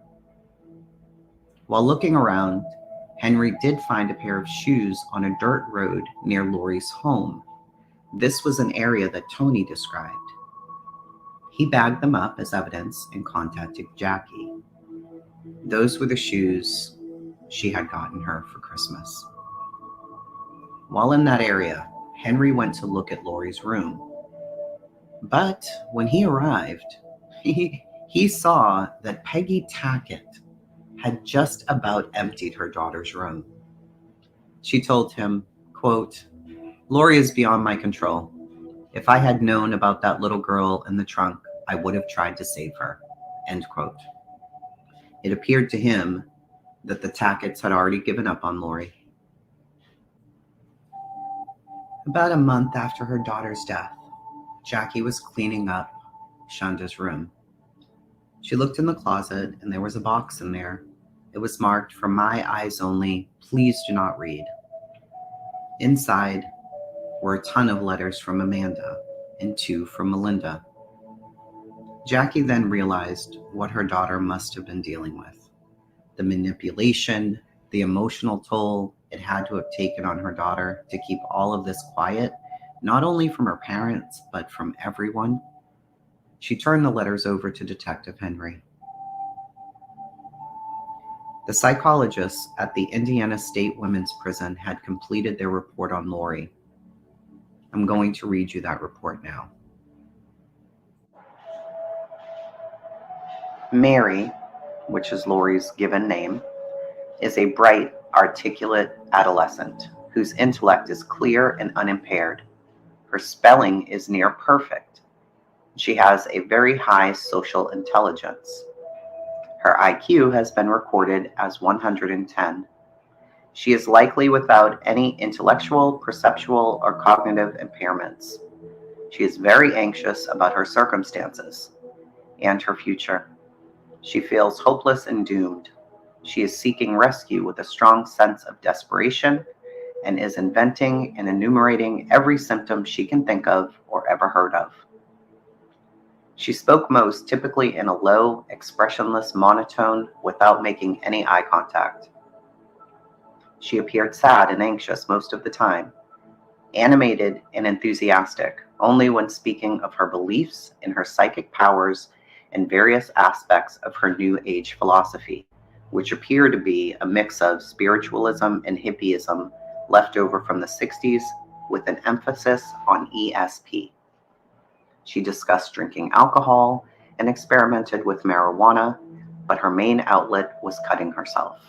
While looking around, Henry did find a pair of shoes on a dirt road near Lori's home. This was an area that Tony described. He bagged them up as evidence and contacted Jackie. Those were the shoes she had gotten her for Christmas. While in that area, Henry went to look at Lori's room. But when he arrived, he saw that Peggy Tackett had just about emptied her daughter's room. She told him, quote, "Lori is beyond my control. If I had known about that little girl in the trunk, I would have tried to save her," end quote. It appeared to him that the Tacketts had already given up on Lori. About a month after her daughter's death, Jackie was cleaning up Shanda's room. She looked in the closet and there was a box in there. It was marked, "For my eyes only, please do not read." Inside were a ton of letters from Amanda and 2 from Melinda. Jackie then realized what her daughter must have been dealing with. The manipulation, the emotional toll it had to have taken on her daughter to keep all of this quiet, not only from her parents, but from everyone. She turned the letters over to Detective Henry. The psychologists at the Indiana State Women's Prison had completed their report on Lori. I'm going to read you that report now. Mary, which is Lori's given name, is a bright, articulate adolescent whose intellect is clear and unimpaired. Her spelling is near perfect. She has a very high social intelligence. Her IQ has been recorded as 110. She is likely without any intellectual, perceptual, or cognitive impairments. She is very anxious about her circumstances and her future. She feels hopeless and doomed. She is seeking rescue with a strong sense of desperation and is inventing and enumerating every symptom she can think of or ever heard of. She spoke most typically in a low, expressionless monotone without making any eye contact. She appeared sad and anxious most of the time, animated and enthusiastic only when speaking of her beliefs in her psychic powers and various aspects of her New Age philosophy, which appear to be a mix of spiritualism and hippieism left over from the 60s with an emphasis on ESP. She discussed drinking alcohol and experimented with marijuana, but her main outlet was cutting herself.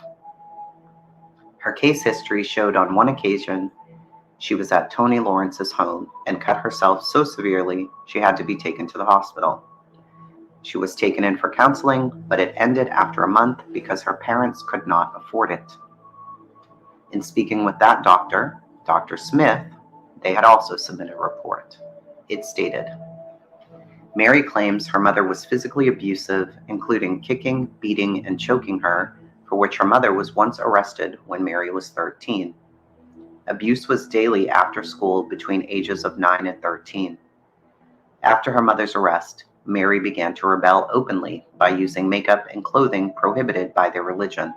Her case history showed on one occasion she was at Tony Lawrence's home and cut herself so severely she had to be taken to the hospital. She was taken in for counseling, but it ended after a month because her parents could not afford it. In speaking with that doctor, Dr. Smith, they had also submitted a report. It stated, "Mary claims her mother was physically abusive, including kicking, beating, and choking her, for which her mother was once arrested when Mary was 13. Abuse was daily after school between ages of 9 and 13. After her mother's arrest, Mary began to rebel openly by using makeup and clothing prohibited by their religion.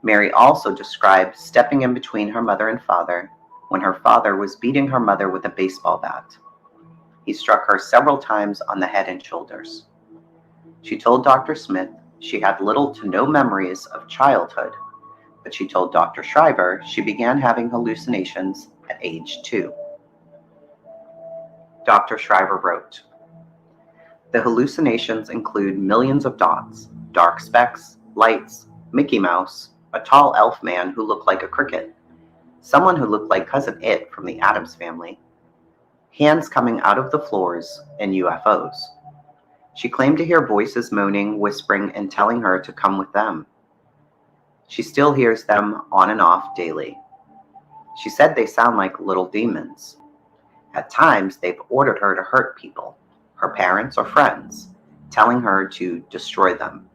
Mary also described stepping in between her mother and father when her father was beating her mother with a baseball bat. He struck her several times on the head and shoulders. She told Dr. Smith she had little to no memories of childhood, but she told Dr. Shriver she began having hallucinations at age 2. Dr. Shriver wrote, "The hallucinations include millions of dots, dark specks, lights, Mickey Mouse, a tall elf man who looked like a cricket, someone who looked like Cousin It from the Addams Family, hands coming out of the floors, and UFOs. She claimed to hear voices moaning, whispering, and telling her to come with them. She still hears them on and off daily. She said they sound like little demons. At times, they've ordered her to hurt people, her parents or friends, telling her to destroy them.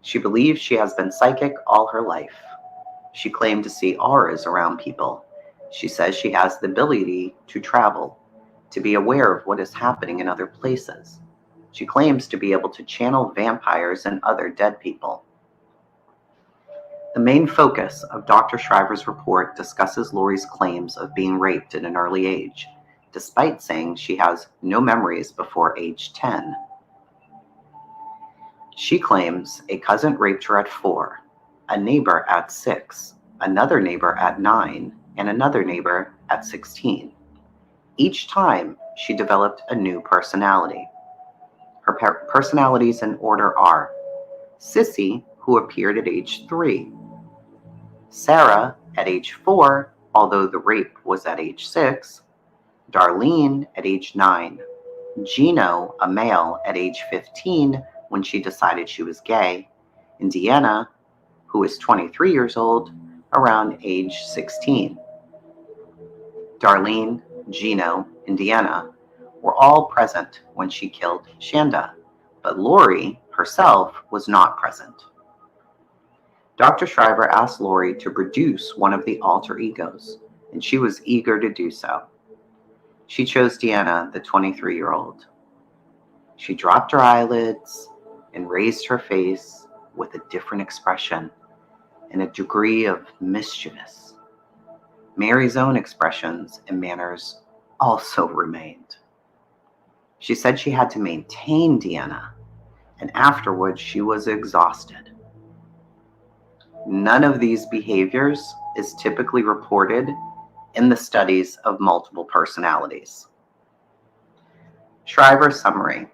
She believes she has been psychic all her life. She claimed to see auras around people. She says she has the ability to travel, to be aware of what is happening in other places. She claims to be able to channel vampires and other dead people. The main focus of Dr. Shriver's report discusses Lori's claims of being raped at an early age, despite saying she has no memories before age 10. She claims a cousin raped her at 4, a neighbor at 6, another neighbor at 9, and another neighbor at 16. Each time, she developed a new personality. Her personalities in order are Sissy, who appeared at age 3, Sarah at age 4, although the rape was at age 6, Darlene at age 9, Gino, a male, at age 15 when she decided she was gay, and Deanna, who is 23 years old, around age 16. Darlene, Gino, and Deanna were all present when she killed Shanda, but Lori herself was not present. Dr. Shriver asked Lori to produce one of the alter egos, and she was eager to do so. She chose Deanna, the 23-year-old. She dropped her eyelids and raised her face with a different expression and a degree of mischievous. Mary's own expressions and manners also remained. She said she had to maintain Deanna, and afterwards she was exhausted. None of these behaviors is typically reported in the studies of multiple personalities. Shriver's summary.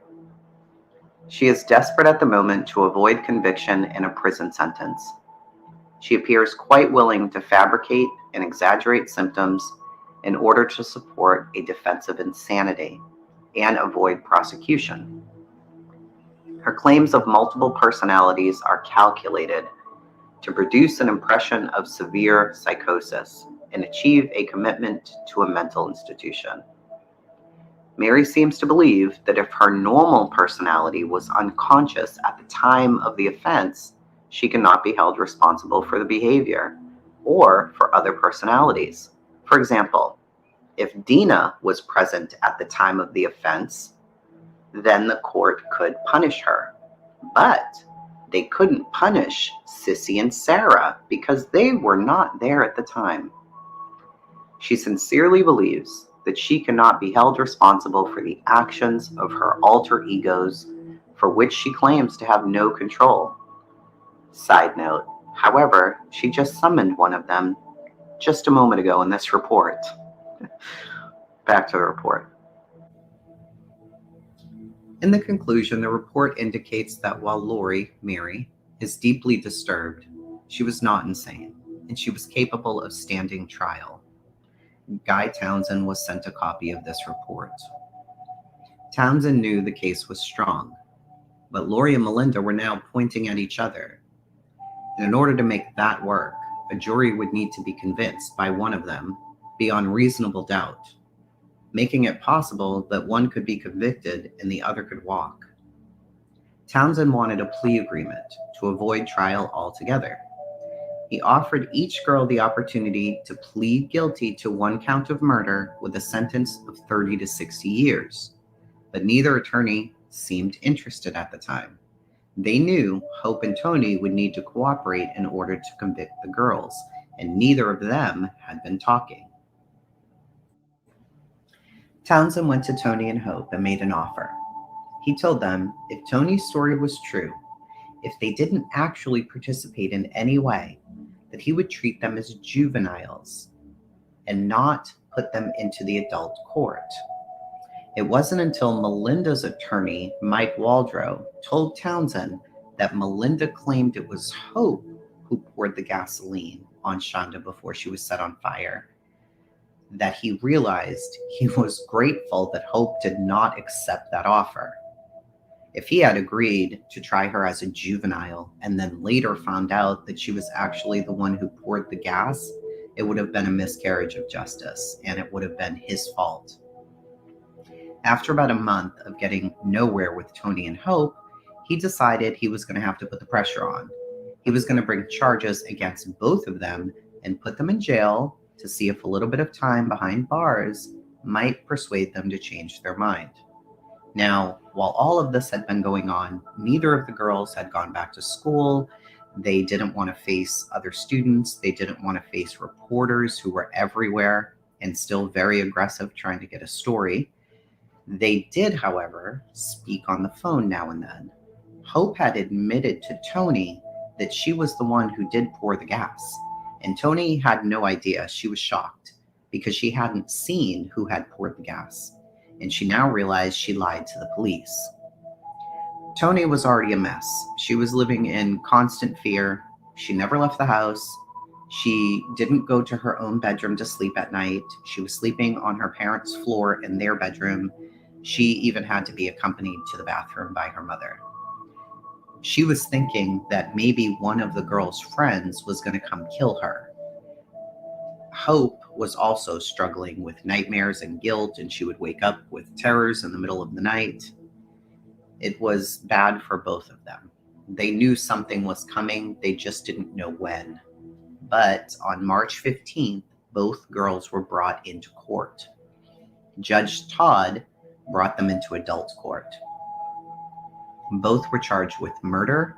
She is desperate at the moment to avoid conviction and a prison sentence. She appears quite willing to fabricate and exaggerate symptoms in order to support a defense of insanity and avoid prosecution. Her claims of multiple personalities are calculated to produce an impression of severe psychosis and achieve a commitment to a mental institution. Mary seems to believe that if her normal personality was unconscious at the time of the offense, she cannot be held responsible for the behavior or for other personalities. For example, if Dina was present at the time of the offense, then the court could punish her. But they couldn't punish Sissy and Sarah because they were not there at the time. She sincerely believes that she cannot be held responsible for the actions of her alter egos for which she claims to have no control. Side note, however, she just summoned one of them just a moment ago in this report. Back to the report.
In the conclusion, the report indicates that while Lori, Mary, is deeply disturbed, she was not insane, and she was capable of standing trial. Guy Townsend was sent a copy of this report. Townsend knew the case was strong, but Lori and Melinda were now pointing at each other. And in order to make that work, a jury would need to be convinced by one of them beyond reasonable doubt, making it possible that one could be convicted and the other could walk. Townsend wanted a plea agreement to avoid trial altogether. He offered each girl the opportunity to plead guilty to one count of murder with a sentence of 30 to 60 years, but neither attorney seemed interested at the time. They knew Hope and Tony would need to cooperate in order to convict the girls, and neither of them had been talking. Townsend went to Tony and Hope and made an offer. He told them if Tony's story was true, if they didn't actually participate in any way, that he would treat them as juveniles and not put them into the adult court. It wasn't until Melinda's attorney, Mike Waldrow, told Townsend that Melinda claimed it was Hope who poured the gasoline on Shanda before she was set on fire, that he realized he was grateful that Hope did not accept that offer. If he had agreed to try her as a juvenile and then later found out that she was actually the one who poured the gas, it would have been a miscarriage of justice, and it would have been his fault. After about a month of getting nowhere with Tony and Hope, he decided he was going to have to put the pressure on. He was going to bring charges against both of them and put them in jail
to see if a little bit of time behind bars might persuade them to change their mind. Now, while all of this had been going on, neither of the girls had gone back to school. They didn't want to face other students. They didn't want to face reporters who were everywhere and still very aggressive trying to get a story. They did, however, speak on the phone now and then. Hope had admitted to Tony that she was the one who did pour the gas, and Tony had no idea. She was shocked because she hadn't seen who had poured the gas, and she now realized she lied to the police. Tony was already a mess. She was living in constant fear. She never left the house. She didn't go to her own bedroom to sleep at night. She was sleeping on her parents' floor in their bedroom. She even had to be accompanied to the bathroom by her mother. She was thinking that maybe one of the girl's friends was going to come kill her. Hope was also struggling with nightmares and guilt, and she would wake up with terrors in the middle of the night. It was bad for both of them. They knew something was coming, they just didn't know when. But on March 15th, both girls were brought into court. Judge Todd brought them into adult court. Both were charged with murder,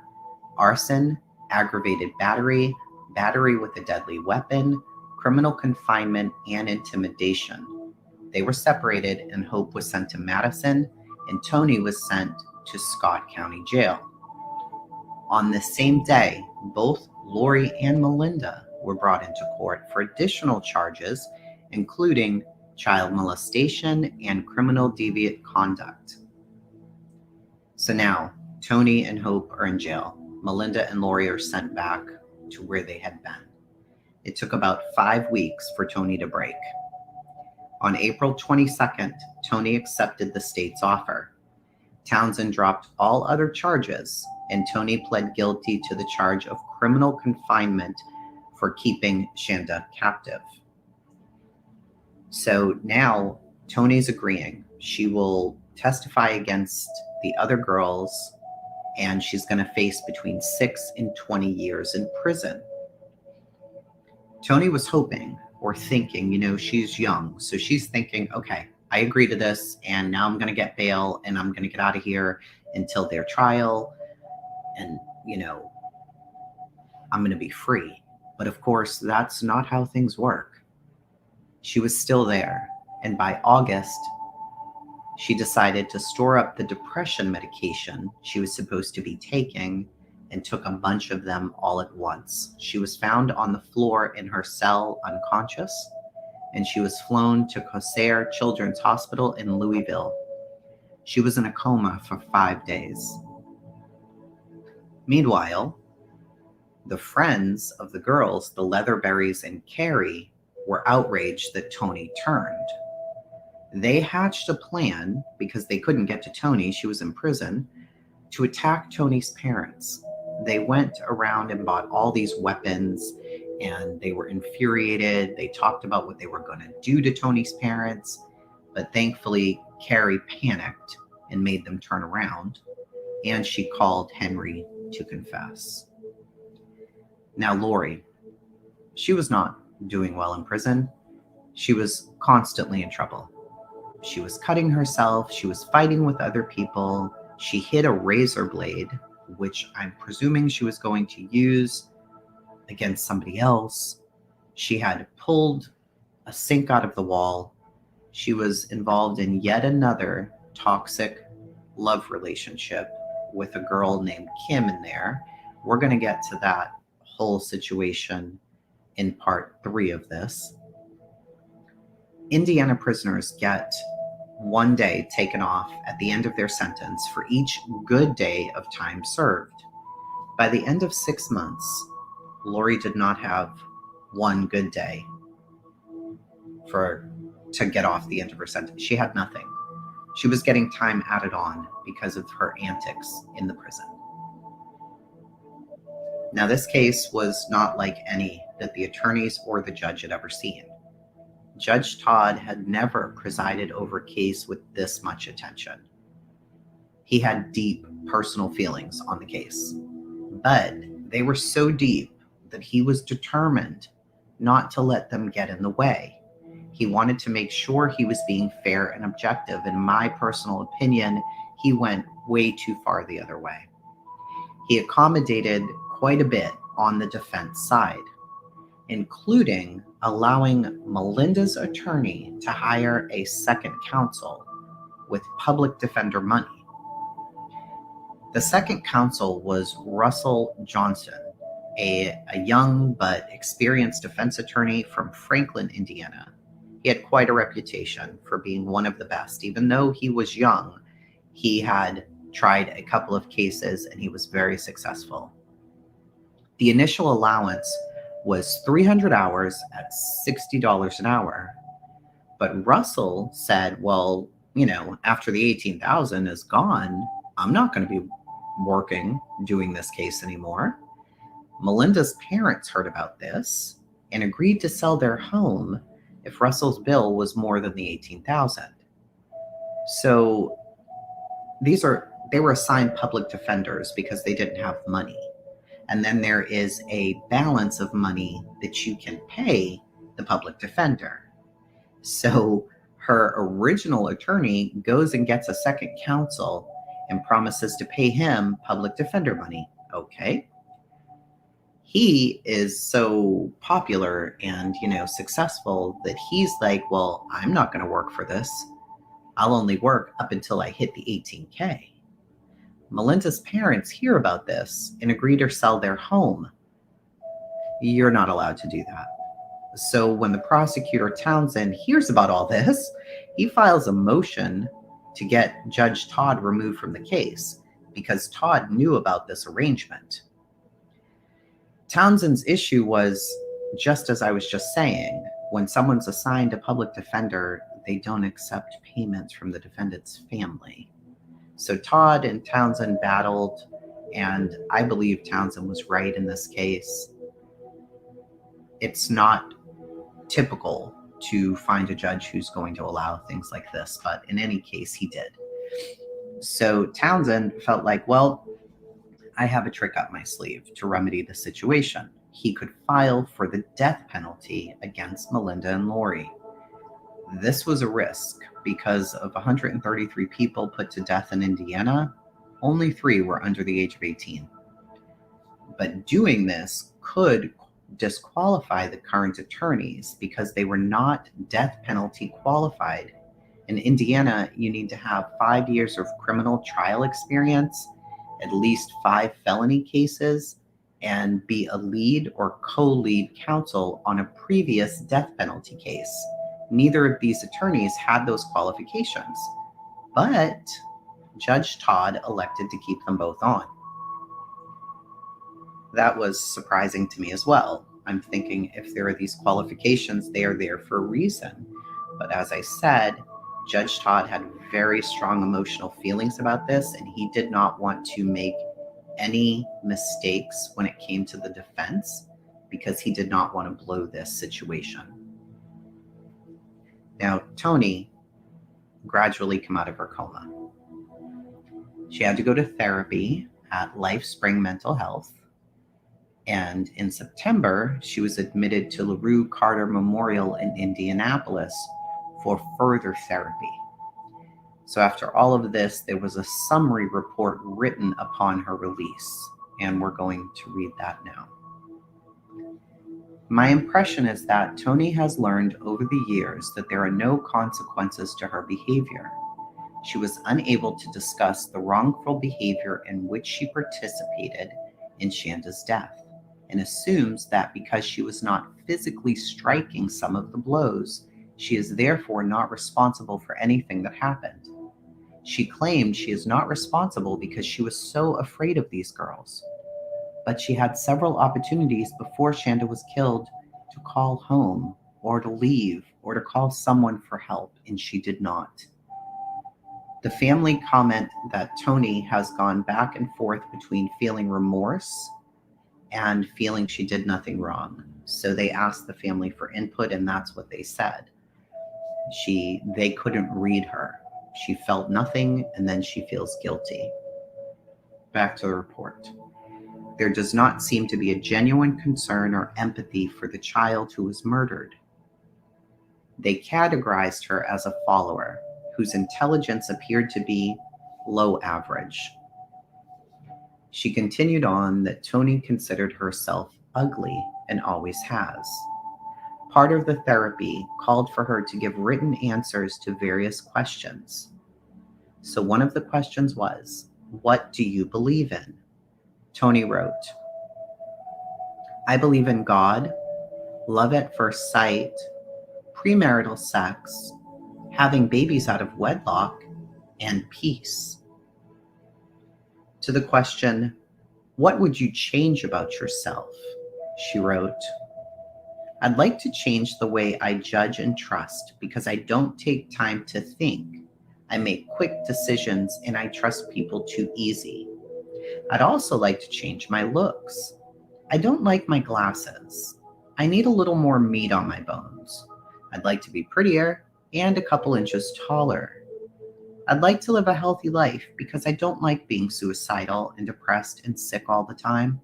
arson, aggravated battery, battery with a deadly weapon, criminal confinement, and intimidation. They were separated, and Hope was sent to Madison, and Tony was sent to Scott County Jail. On the same day, both Lori and Melinda were brought into court for additional charges, including child molestation and criminal deviant conduct. So now, Tony and Hope are in jail. Melinda and Lori are sent back to where they had been. It took about 5 weeks for Tony to break. On April 22nd, Tony accepted the state's offer. Townsend dropped all other charges, and Tony pled guilty to the charge of criminal confinement for keeping Shanda captive. So now Tony's agreeing. She will testify against the other girls, and she's going to face between 6 and 20 years in prison. Tony was hoping or thinking, she's young, so she's thinking, okay, I agree to this, and now I'm going to get bail, and I'm going to get out of here until their trial, and, I'm going to be free. But of course, that's not how things work. She was still there, and by August, she decided to store up the depression medication she was supposed to be taking and took a bunch of them all at once. She was found on the floor in her cell unconscious, and she was flown to Corsair Children's Hospital in Louisville. She was in a coma for 5 days. Meanwhile, the friends of the girls, the Leatherberries and Carrie, were outraged that Tony turned. They hatched a plan, because they couldn't get to Tony, she was in prison, to attack Tony's parents. They went around and bought all these weapons, and they were infuriated. They talked about what they were going to do to Tony's parents, but thankfully Carrie panicked and made them turn around, and she called Henry to confess. Now Lori, she was not doing well in prison. She was constantly in trouble. She was cutting herself. She was fighting with other people. She hid a razor blade, which I'm presuming she was going to use against somebody else. She had pulled a sink out of the wall. She was involved in yet another toxic love relationship with a girl named Kim in there. We're going to get to that whole situation in part 3 of this. Indiana prisoners get 1 day taken off at the end of their sentence for each good day of time served. By the end of 6 months, Lori did not have 1 good day to get off the end of her sentence. She had nothing. She was getting time added on because of her antics in the prison. Now, this case was not like any that the attorneys or the judge had ever seen. Judge Todd had never presided over a case with this much attention. He had deep personal feelings on the case, but they were so deep that he was determined not to let them get in the way. He wanted to make sure he was being fair and objective. In my personal opinion, he went way too far the other way. He accommodated quite a bit on the defense side, including allowing Melinda's attorney to hire a second counsel with public defender money. The second counsel was Russell Johnson, a young but experienced defense attorney from Franklin, Indiana. He had quite a reputation for being one of the best. Even though he was young, he had tried a couple of cases and he was very successful. The initial allowance was 300 hours at $60 an hour. But Russell said, well, after the $18,000 is gone, I'm not going to be working doing this case anymore. Melinda's parents heard about this and agreed to sell their home if Russell's bill was more than the $18,000. So they were assigned public defenders because they didn't have money. And then there is a balance of money that you can pay the public defender. So her original attorney goes and gets a second counsel and promises to pay him public defender money. Okay. He is so popular and, successful that he's like, well, I'm not going to work for this. I'll only work up until I hit the 18K. Melinda's parents hear about this and agree to sell their home. You're not allowed to do that. So when the prosecutor Townsend hears about all this, he files a motion to get Judge Todd removed from the case because Todd knew about this arrangement. Townsend's issue was, just as I was just saying, when someone's assigned a public defender, they don't accept payments from the defendant's family. So Todd and Townsend battled, and I believe Townsend was right in this case. It's not typical to find a judge who's going to allow things like this, but in any case, he did. So Townsend felt like, well, I have a trick up my sleeve to remedy the situation. He could file for the death penalty against Melinda and Lori. This was a risk because of 133 people put to death in Indiana, only 3 were under the age of 18. But doing this could disqualify the current attorneys because they were not death penalty qualified. In Indiana, you need to have 5 years of criminal trial experience, at least 5 felony cases, and be a lead or co-lead counsel on a previous death penalty case. Neither of these attorneys had those qualifications, but Judge Todd elected to keep them both on. That was surprising to me as well. I'm thinking if there are these qualifications, they are there for a reason. But as I said, Judge Todd had very strong emotional feelings about this, and he did not want to make any mistakes when it came to the defense because he did not want to blow this situation. Now, Toni gradually came out of her coma. She had to go to therapy at LifeSpring Mental Health. And in September, she was admitted to LaRue Carter Memorial in Indianapolis for further therapy. So after all of this, there was a summary report written upon her release, and we're going to read that now. My impression is that Toni has learned over the years that there are no consequences to her behavior. She was unable to discuss the wrongful behavior in which she participated in Shanda's death, and assumes that because she was not physically striking some of the blows, she is therefore not responsible for anything that happened. She claimed she is not responsible because she was so afraid of these girls. But she had several opportunities before Shanda was killed to call home or to leave or to call someone for help, and she did not. The family comment that Toni has gone back and forth between feeling remorse and feeling she did nothing wrong. So they asked the family for input, and that's what they said. They couldn't read her. She felt nothing, and then she feels guilty. Back to the report. There does not seem to be a genuine concern or empathy for the child who was murdered. They categorized her as a follower whose intelligence appeared to be low average. She continued on that Tony considered herself ugly and always has. Part of the therapy called for her to give written answers to various questions. So one of the questions was, "What do you believe in?" Tony wrote, "I believe in God, love at first sight, premarital sex, having babies out of wedlock, and peace." To the question, "What would you change about yourself?" she wrote, "I'd like to change the way I judge and trust because I don't take time to think. I make quick decisions and I trust people too easy. I'd also like to change my looks. I don't like my glasses. I need a little more meat on my bones. I'd like to be prettier and a couple inches taller. I'd like to live a healthy life because I don't like being suicidal and depressed and sick all the time."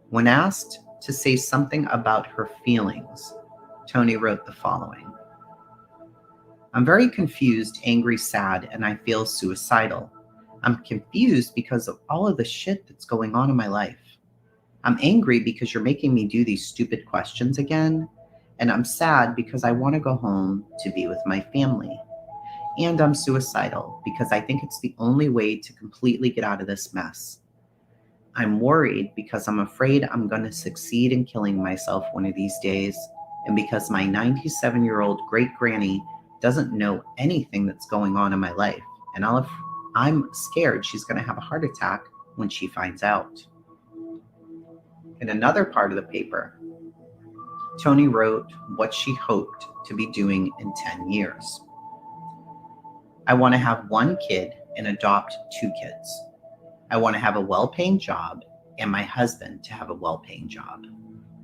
When asked to say something about her feelings, Tony wrote the following: "I'm very confused, angry, sad, and I feel suicidal. I'm confused because of all of the shit that's going on in my life. I'm angry because you're making me do these stupid questions again, and I'm sad because I want to go home to be with my family. And I'm suicidal because I think it's the only way to completely get out of this mess. I'm worried because I'm afraid I'm going to succeed in killing myself one of these days, and because my 97-year-old great-granny doesn't know anything that's going on in my life, and I'm scared she's going to have a heart attack when she finds out." In another part of the paper, Tony wrote what she hoped to be doing in 10 years. "I want to have one kid and adopt 2 kids. I want to have a well-paying job and my husband to have a well-paying job.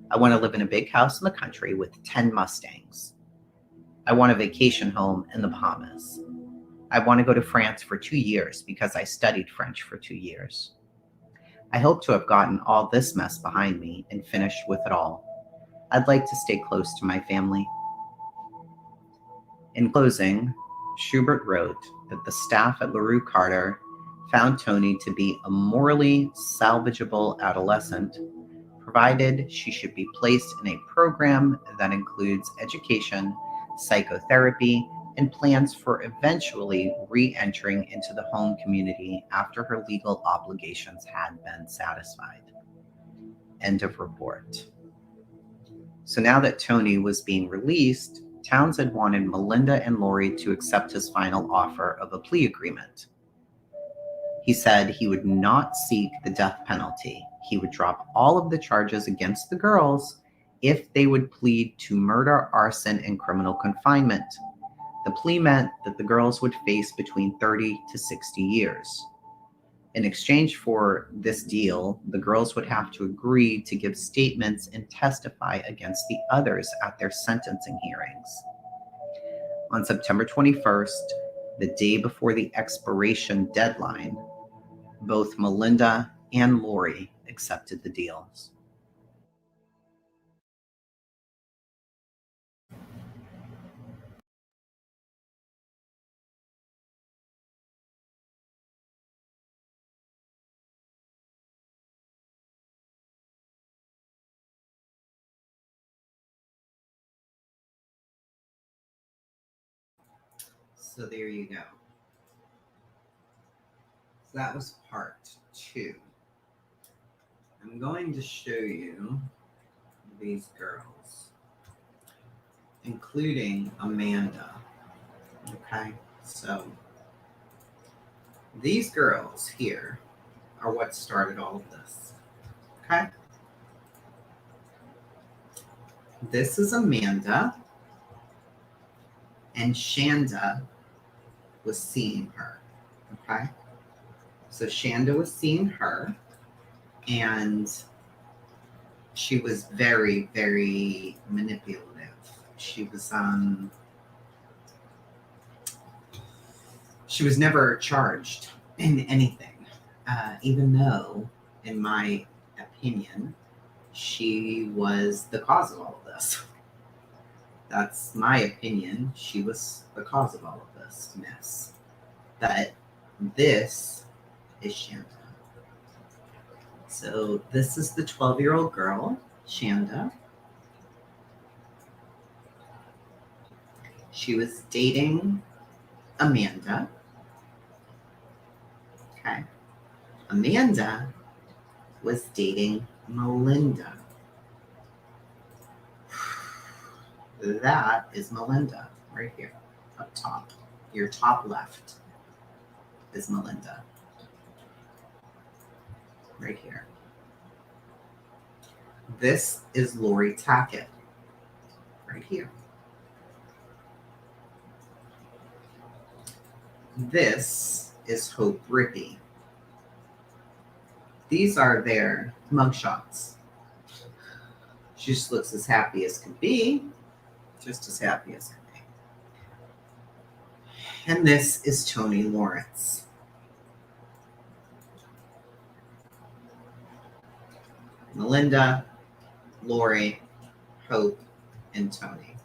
I want to live in a big house in the country with 10 Mustangs. I want a vacation home in the Bahamas. I want to go to France for 2 years because I studied French for 2 years. I hope to have gotten all this mess behind me and finished with it all. I'd like to stay close to my family." In closing, Schubert wrote that the staff at LaRue Carter found Tony to be a morally salvageable adolescent, provided she should be placed in a program that includes education, psychotherapy, and plans for eventually re-entering into the home community after her legal obligations had been satisfied. End of report. So now that Tony was being released, Townsend wanted Melinda and Lori to accept his final offer of a plea agreement. He said he would not seek the death penalty. He would drop all of the charges against the girls if they would plead to murder, arson, and criminal confinement. The plea meant that the girls would face between 30 to 60 years. In exchange for this deal, the girls would have to agree to give statements and testify against the others at their sentencing hearings. On September 21st, the day before the expiration deadline, both Melinda and Lori accepted the deals. So there you go. So that was part 2. I'm going to show you these girls, including Amanda. Okay, so these girls here are what started all of this. Okay, this is Amanda, and Shanda was seeing her. Okay, so Shanda was seeing her, and she was very, very manipulative. She was never charged in anything, even though
in my opinion, she was the cause of all of this. That's my opinion. She was the cause of all of this mess. But this is Shanda. So this is the 12-year-old girl, Shanda. She was dating Amanda. Okay. Amanda was dating Melinda. That is Melinda right here up top. Your top left is Melinda. Right here. This is Lori Tackett. Right here. This is Hope Rippey. These are their mugshots. She just looks as happy as can be. Just as happy as can be. And this is Tony Lawrence. Melinda, Lori, Hope, and Tony.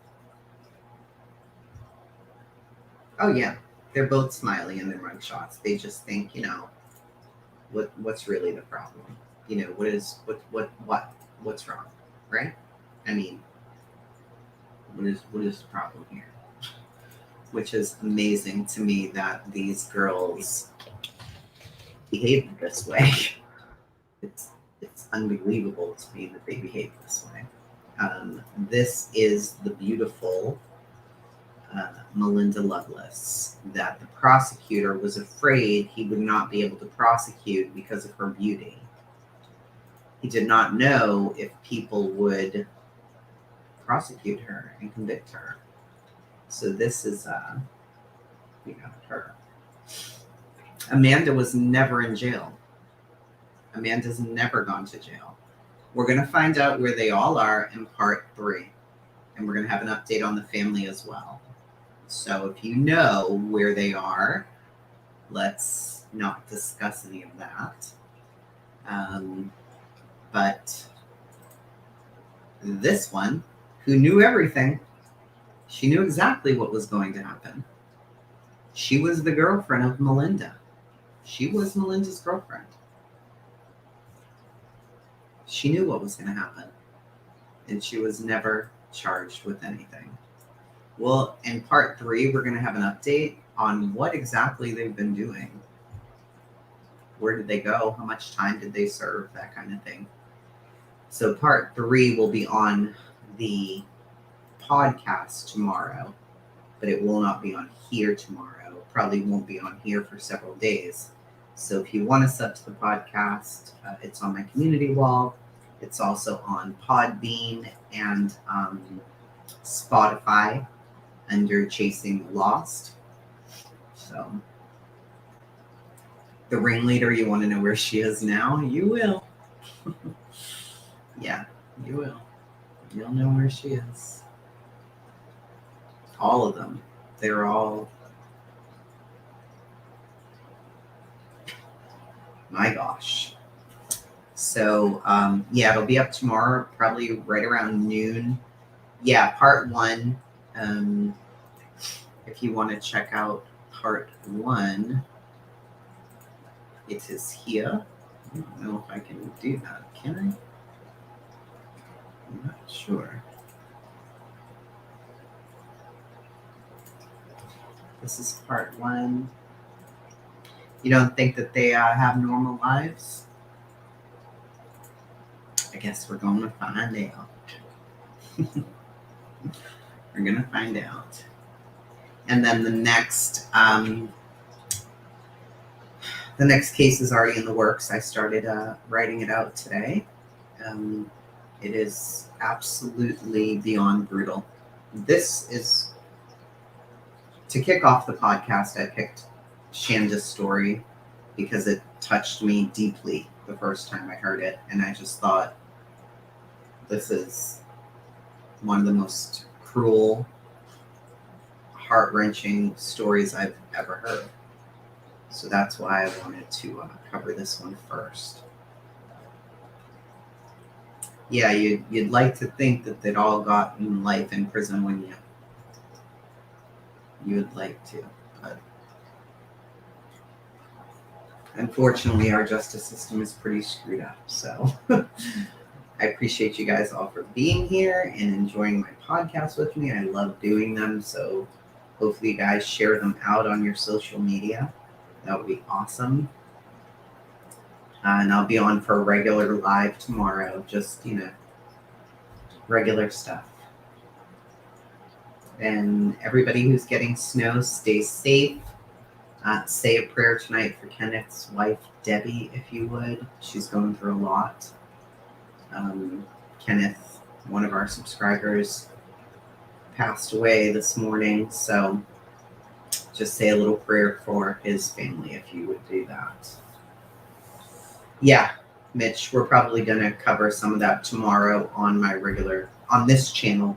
Oh yeah, they're both smiling in their mugshots. They just think, what's really the problem? What's wrong, right? I mean, what is the problem here? Which is amazing to me that these girls behave this way. It's unbelievable to me that they behave this way. This is the beautiful Melinda Lovelace that the prosecutor was afraid he would not be able to prosecute because of her beauty. He did not know if people would prosecute her and convict her. So this is, her. Amanda was never in jail. Amanda's never gone to jail. We're going to find out where they all are in part 3. And we're going to have an update on the family as well. So if you know where they are, let's not discuss any of that. But this one, who knew everything, she knew exactly what was going to happen. She was the girlfriend of Melinda. She was Melinda's girlfriend. She knew what was going to happen. And she was never charged with anything. Well, in part 3, we're going to have an update on what exactly they've been doing. Where did they go? How much time did they serve? That kind of thing. So part 3 will be on the podcast tomorrow, but it will not be on here tomorrow. Probably won't be on here for several days. So if you want to sub to the podcast, it's on my community wall. It's also on Podbean and Spotify under Chasing Lost. So the ringleader, you want to know where she is now? You will. Yeah, you will. You'll know where she is. All of them. They're all... My gosh. So, it'll be up tomorrow, probably right around noon. Yeah, part 1. If you want to check out part 1, it is here. I don't know if I can do that. Can I? I'm not sure. This is part 1. You don't think that they have normal lives? I guess we're going to find out. We're going to find out. And then the next case is already in the works. I started writing it out today. It is absolutely beyond brutal. This is, to kick off the podcast, I picked Shanda's story because it touched me deeply the first time I heard it. And I just thought, this is one of the most cruel, heart-wrenching stories I've ever heard. So that's why I wanted to cover this one first. Yeah, you'd like to think that they'd all gotten life in prison, wouldn't you? You would like to, but unfortunately, our justice system is pretty screwed up. So I appreciate you guys all for being here and enjoying my podcast with me. I love doing them. So hopefully, you guys share them out on your social media. That would be awesome. And I'll be on for a regular live tomorrow. Just, regular stuff. And everybody who's getting snow, stay safe. Say a prayer tonight for Kenneth's wife, Debbie, if you would. She's going through a lot. Kenneth, one of our subscribers, passed away this morning. So just say a little prayer for his family if you would do that. Yeah, Mitch, we're probably going to cover some of that tomorrow on this channel,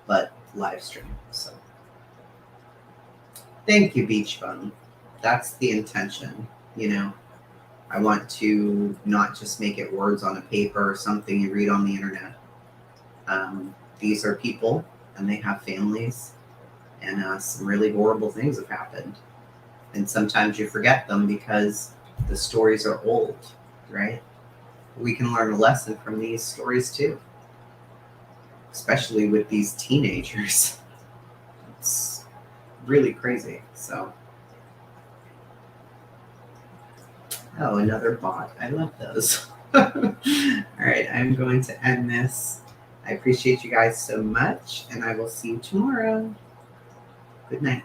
but live stream. So thank you, Beach Bum. That's the intention, I want to not just make it words on a paper or something you read on the internet. These are people, and they have families, and some really horrible things have happened. And sometimes you forget them because the stories are old, right? We can learn a lesson from these stories too, especially with these teenagers. It's really crazy. So, oh, another bot. I love those. All right, I'm going to end this. I appreciate you guys so much, and I will see you tomorrow. Good night.